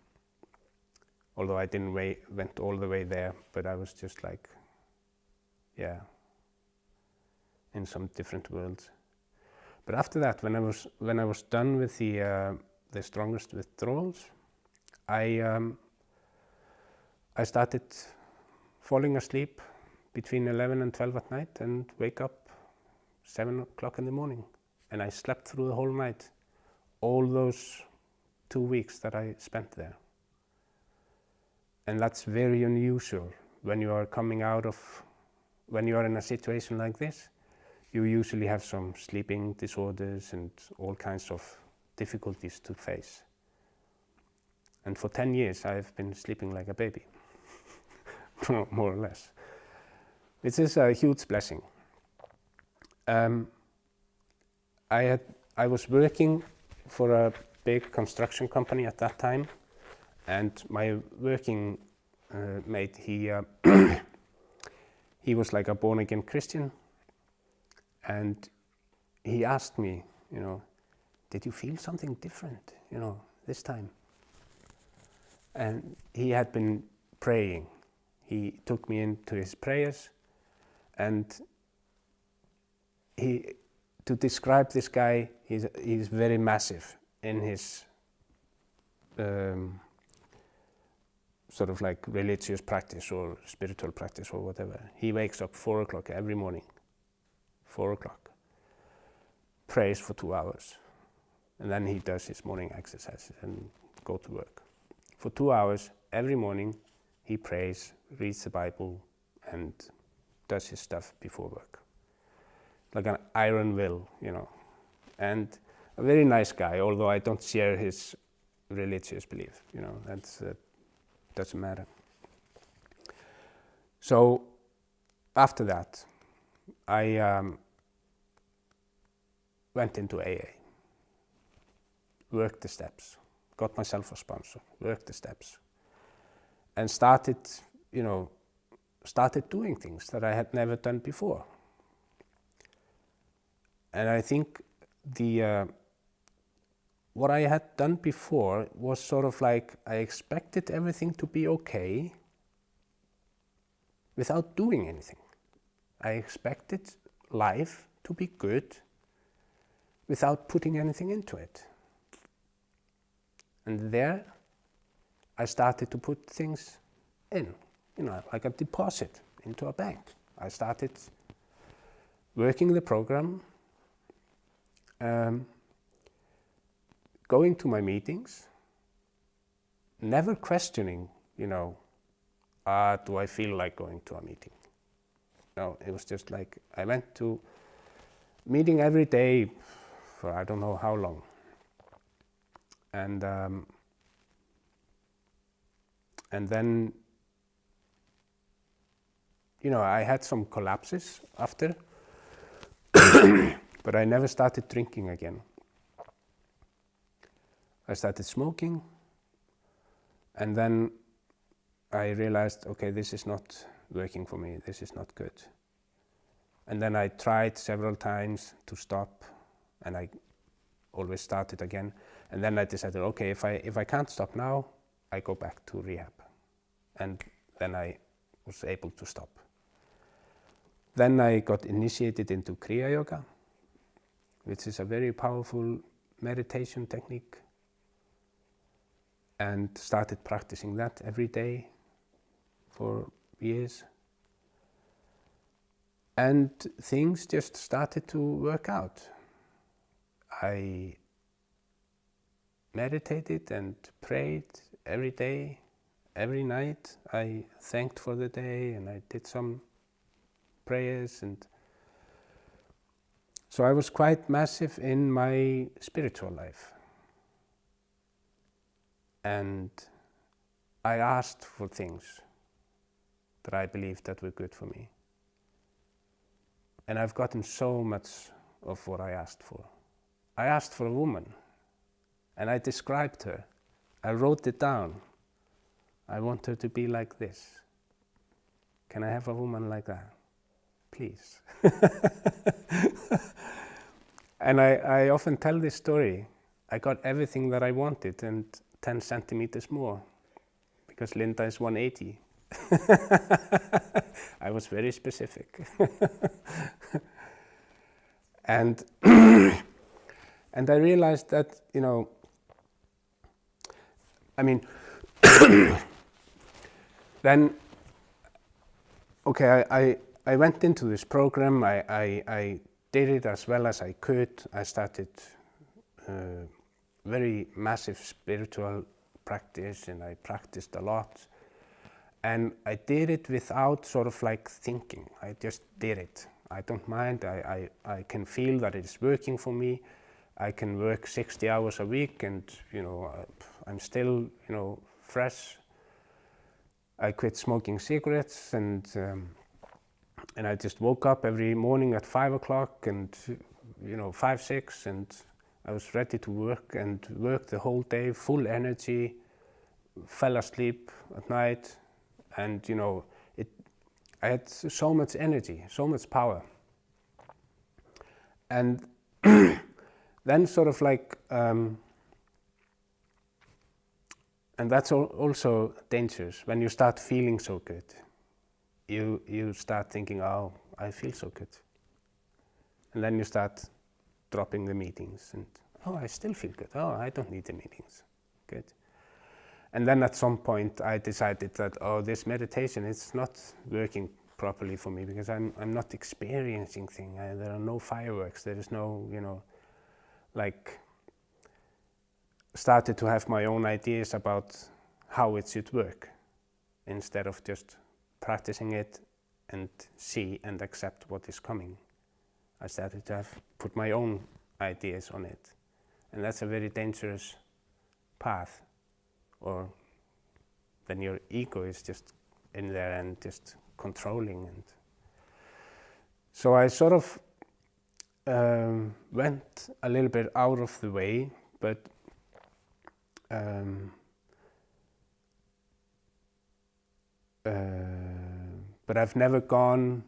although I didn't went all the way there, but I was just in some different worlds. But after that, when I was done with the strongest withdrawals, I started falling asleep between 11 and 12 at night and wake up 7 o'clock in the morning. And I slept through the whole night all those 2 weeks that I spent there. And that's very unusual when you are when you are in a situation like this. You usually have some sleeping disorders and all kinds of difficulties to face. And for 10 years I have been sleeping like a baby, more or less. This is a huge blessing. I was working for a big construction company at that time, and my working mate, he was like a born-again Christian, and he asked me, did you feel something different, this time? And he had been praying. He took me into his prayers, and to describe this guy, he's very massive in his sort of like religious practice or spiritual practice or whatever. He wakes up 4 o'clock every morning, 4 o'clock, prays for 2 hours, and then he does his morning exercises and go to work. For 2 hours every morning, he prays, reads the Bible, and does his stuff before work. Like an iron will, and a very nice guy, although I don't share his religious belief, that's doesn't matter. So after that, I went into AA, worked the steps, got myself a sponsor, worked the steps, and started doing things that I had never done before. And I think what I had done before was sort of like I expected everything to be okay without doing anything. I expected life to be good without putting anything into it. And there I started to put things in, like a deposit into a bank. I started working the program, going to my meetings, never questioning, do I feel like going to a meeting? No, it was just like I went to meeting every day for I don't know how long. And then, I had some collapses after, but I never started drinking again. I started smoking, and then I realized, okay, this is not working for me, this is not good. And then I tried several times to stop, and I always started again. And then I decided, okay, if I can't stop now, I go back to rehab. And then I was able to stop. Then I got initiated into Kriya Yoga, which is a very powerful meditation technique, and started practicing that every day for years. And things just started to work out. I meditated and prayed every day, every night. I thanked for the day and I did some prayers, and so I was quite massive in my spiritual life. And I asked for things that I believed that were good for me. And I've gotten so much of what I asked for. I asked for a woman, and I described her. I wrote it down. I want her to be like this. Can I have a woman like that? Please. And I often tell this story. I got everything that I wanted and 10 centimeters more, because Linda is 180. I was very specific. And and I realized that, then, okay, I went into this program, I did it as well as I could. I started very massive spiritual practice, and I practiced a lot. And I did it without sort of like thinking. I just did it. I don't mind. I can feel that it's working for me. I can work 60 hours a week, and I'm still fresh. I quit smoking cigarettes, and I just woke up every morning at 5 o'clock, and 5, 6, and I was ready to work, and worked the whole day, full energy. Fell asleep at night, and I had so much energy, so much power. And then sort of like, and that's also dangerous. When you start feeling so good, you start thinking, oh, I feel so good. And then you start dropping the meetings, and oh, I still feel good. Oh, I don't need the meetings. Good. And then at some point I decided that, oh, this meditation is not working properly for me, because I'm not experiencing things. There are no fireworks. There is no, started to have my own ideas about how it should work, instead of just practicing it and see and accept what is coming. I started to put my own ideas on it. And that's a very dangerous path. Or then your ego is just in there and just controlling. And so I sort of went a little bit out of the way, but I've never gone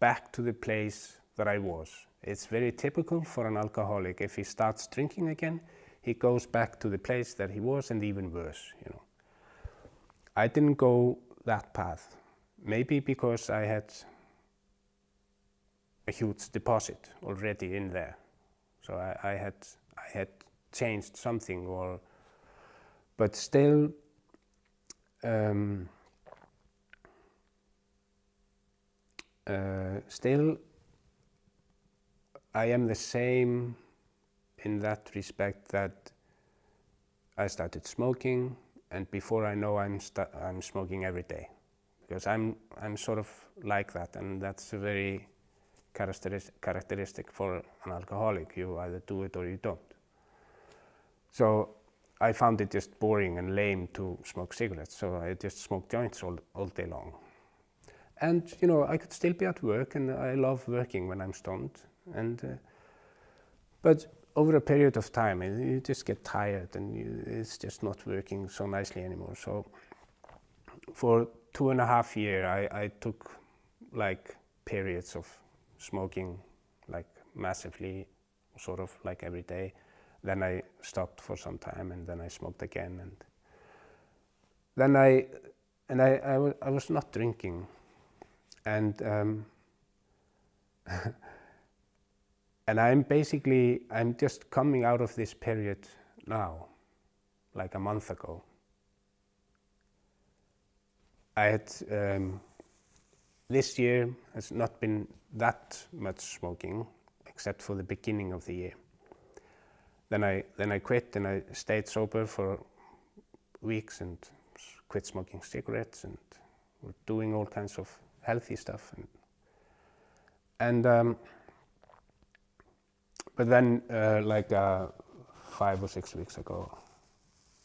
back to the place that I was. It's very typical for an alcoholic. If he starts drinking again, he goes back to the place that he was, and even worse, I didn't go that path. Maybe because I had a huge deposit already in there. So I had changed something, but still I am the same in that respect, that I started smoking, and before I know, I'm smoking every day, because I'm sort of like that, and that's a very characteristic for an alcoholic. You either do it or you don't. So I found it just boring and lame to smoke cigarettes, so I just smoked joints all day long. And I could still be at work, and I love working when I'm stoned, but over a period of time, you just get tired, and it's just not working so nicely anymore. So for 2.5 years, I took like periods of smoking, like massively, sort of like every day. Then I stopped for some time, and then I smoked again, and then I was not drinking, and and I'm just coming out of this period now, like a month ago. I had, this year has not been that much smoking, except for the beginning of the year. Then I quit, and I stayed sober for weeks and quit smoking cigarettes, and were doing all kinds of healthy stuff. But then, 5 or 6 weeks ago,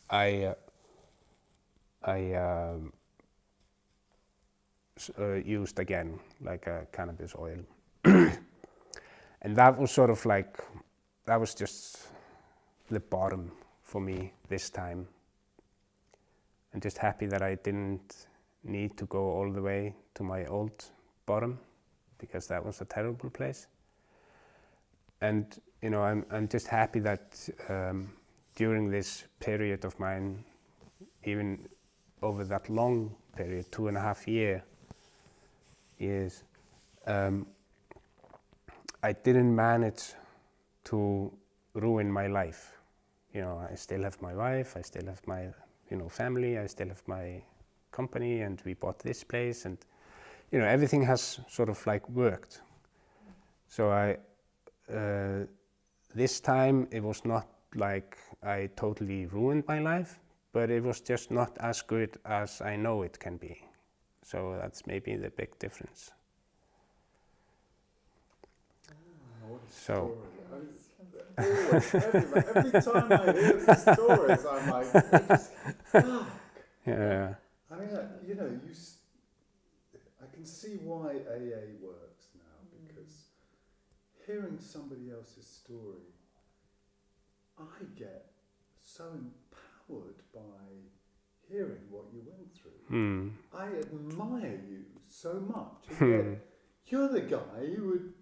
I used again like a cannabis oil, and that was sort of like, that was just the bottom for me this time. I'm just happy that I didn't need to go all the way to my old bottom, because that was a terrible place. And I'm just happy that during this period of mine, even over that long period, 2.5 years, I didn't manage to ruin my life. I still have my wife, I still have my family, I still have my company, and we bought this place, and everything has sort of like worked. So this time it was not like I totally ruined my life, but it was just not as good as I know it can be. So that's maybe the big difference. What a So- story. Every time I hear these stories, I'm like, fuck. Yeah. I mean, I can see why AA works now, because hearing somebody else's story, I get so empowered by hearing what you went through. Hmm. I admire you so much. And yet, you're the guy who would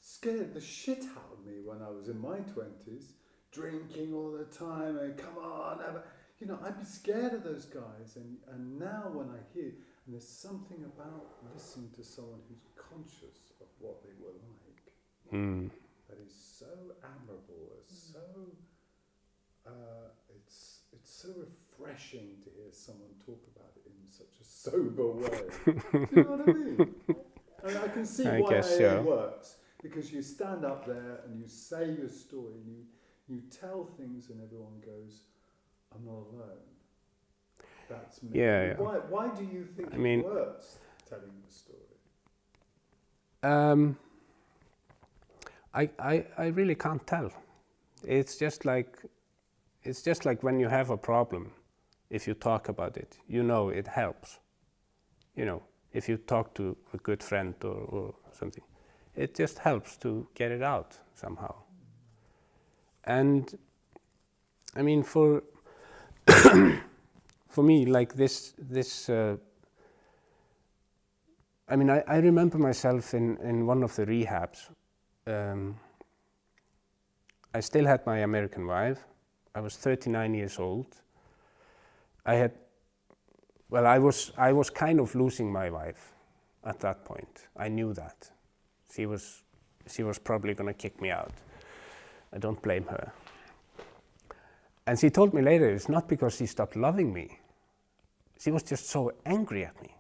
scared the shit out of me when I was in my 20s, drinking all the time and come on, I'd be scared of those guys. And now when I hear, and there's something about listening to someone who's conscious of what they were like, that is so admirable, it's so refreshing to hear someone talk about it in such a sober way. Do you know what I mean? And I can see I why guess AA so. works, because you stand up there and you say your story and you tell things and everyone goes, I'm not alone. That's me. Yeah. Why do you think I mean- it works, telling the story? I really can't tell. It's just like when you have a problem, if you talk about it, it helps. If you talk to a good friend or something, it just helps to get it out somehow. And I mean, for me, like this I mean, I remember myself in one of the rehabs. I still had my American wife. I was 39 years old. I was kind of losing my wife at that point. I knew that. She was probably going to kick me out. I don't blame her. And she told me later, it's not because she stopped loving me. She was just so angry at me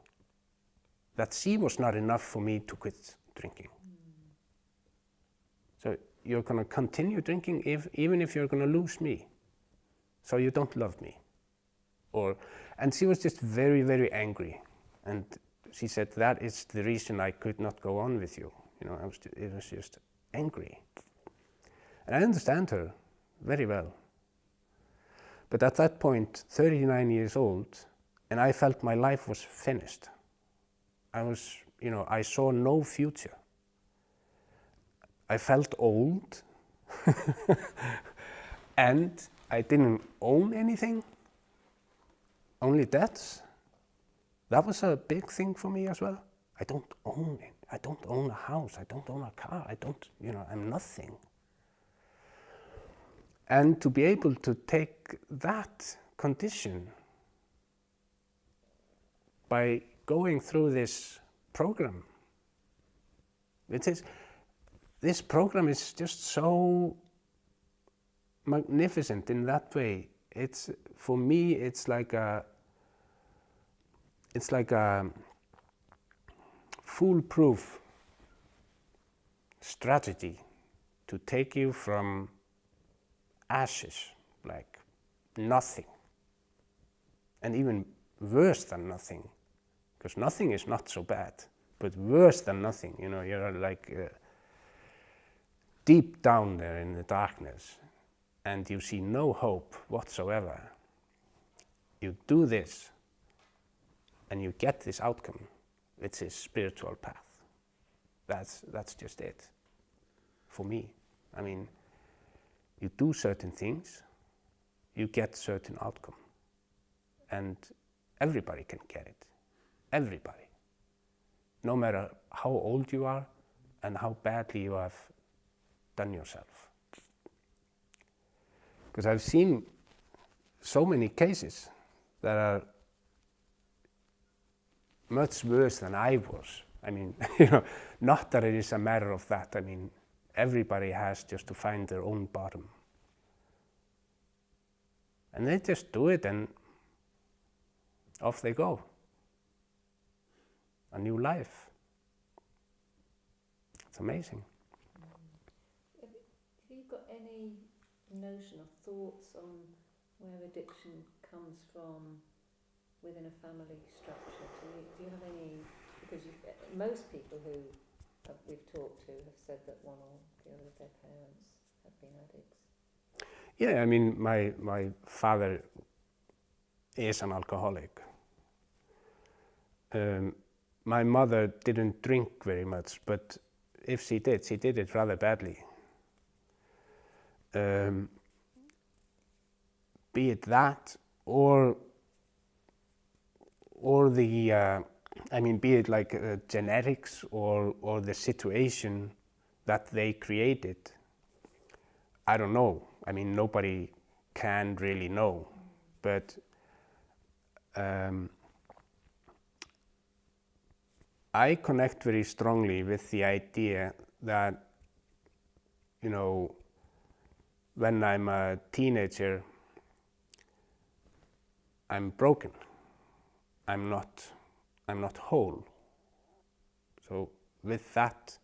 that she was not enough for me to quit drinking. So you're going to continue drinking even if you're going to lose me. So you don't love me. And she was just very, very angry. And she said, that is the reason I could not go on with you. It was just angry. And I understand her very well. But at that point, 39 years old, and I felt my life was finished. I saw no future. I felt old, and I didn't own anything, only debts. That was a big thing for me as well. I don't own it. I don't own a house. I don't own a car. I'm nothing. And to be able to take that condition by going through this program, this program is just so magnificent in that way. For me, it's like a foolproof strategy to take you from ashes, like nothing, and even worse than nothing, because nothing is not so bad, but worse than nothing. You're like deep down there in the darkness, and you see no hope whatsoever. You do this, and you get this outcome. It's a spiritual path. That's just it, for me. I mean, you do certain things, you get certain outcome, and everybody can get it. Everybody, no matter how old you are and how badly you have done yourself. Because I've seen so many cases that are much worse than I was. I mean, not that it is a matter of that. I mean, everybody has just to find their own bottom. And they just do it and off they go. A new life. It's amazing. Have you got any notion or thoughts on where addiction comes from within a family structure? Do you have any? Because most people who we've talked to have said that one or the other of their parents have been addicts. Yeah, I mean, my father is an alcoholic. My mother didn't drink very much, but if she did it rather badly. Be it that, or the, I mean, be it like genetics or the situation that they created. I don't know. I mean, nobody can really know, but I connect very strongly with the idea that, you know, when I'm a teenager, I'm broken. I'm not whole. So with that,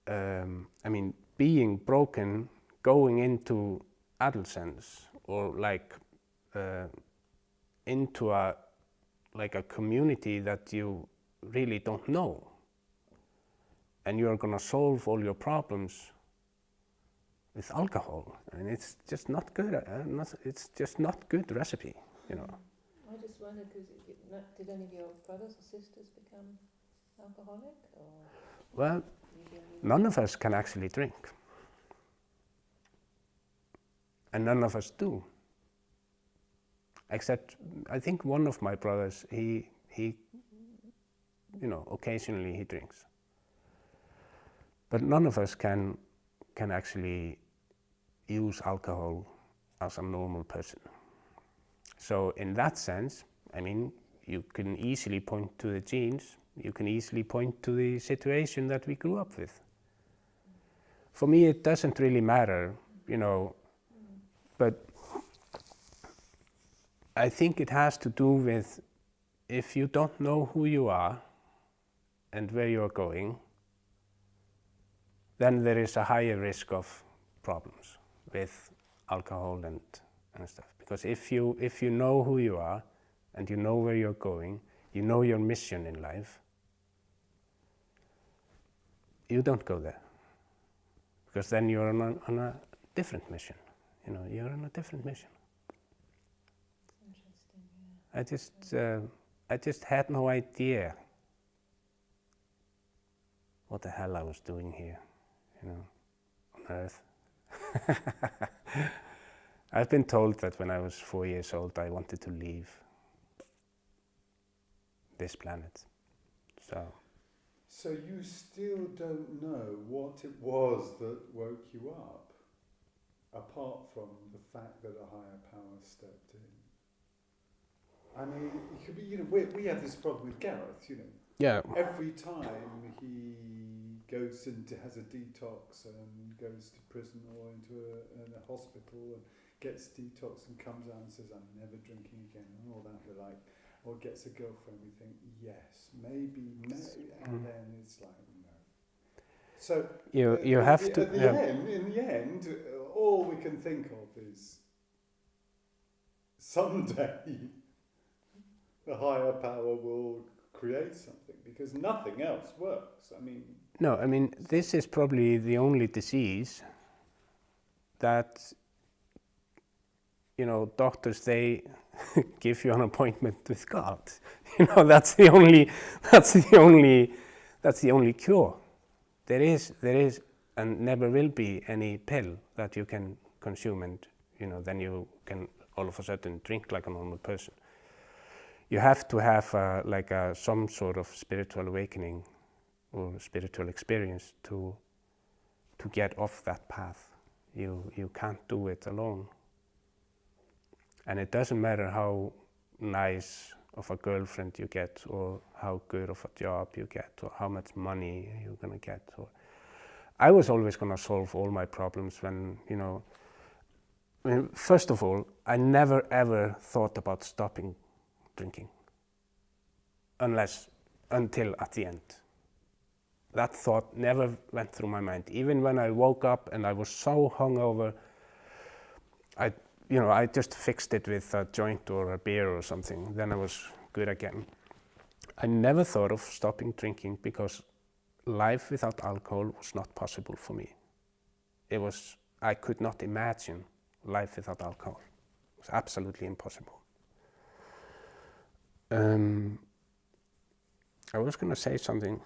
I mean, being broken, going into adolescence, or like into a community that you really don't know, and you're gonna solve all your problems with alcohol. I mean, it's just not good. It's just not good recipe, you know. I just wondered, because did any of your brothers or sisters become alcoholic, or? Well, none of us can actually drink, and none of us do. Except, I think one of my brothers, he, you know, occasionally he drinks. But none of us can actually use alcohol as a normal person. So in that sense, I mean, you can easily point to the genes, you can easily point to the situation that we grew up with. For me, it doesn't really matter, you know, but I think it has to do with, if you don't know who you are and where you're going, then there is a higher risk of problems with alcohol and stuff. Because if you know who you are and you know where you're going, you know your mission in life, you don't go there. Because then you're on a different mission. You know, you're on a different mission. Interesting, I just had no idea what the hell I was doing here, you know, on Earth. I've been told that when I was 4 years old, I wanted to leave this planet. So you still don't know what it was that woke you up, apart from the fact that a higher power stepped in. I mean, it could be, you know, we have this problem with Gareth, you know. Yeah. Every time he goes into, has a detox and goes to prison or into a hospital and gets detox and comes out and says, I'm never drinking again, and all that, we're like, or gets a girlfriend, we think, yes, maybe, and then it's like, no. So you have to. In the end, all we can think of is someday the higher power will create something, because nothing else works. I mean. No, I mean, this is probably the only disease that, you know, doctors, they give you an appointment with God. You know, that's the only cure. There is and never will be any pill that you can consume and, you know, then you can all of a sudden drink like a normal person. You have to have some sort of spiritual awakening or spiritual experience to get off that path. You can't do it alone. And it doesn't matter how nice of a girlfriend you get, or how good of a job you get, or how much money you're gonna get. I was always gonna solve all my problems when, you know, I mean, first of all, I never ever thought about stopping drinking until at the end. that thought never went through my mind. Even when I woke up and I was so hungover, I just fixed it with a joint or a beer or something. Then I was good again. I never thought of stopping drinking because life without alcohol was not possible for me. I could not imagine life without alcohol. It was absolutely impossible. I was going to say something.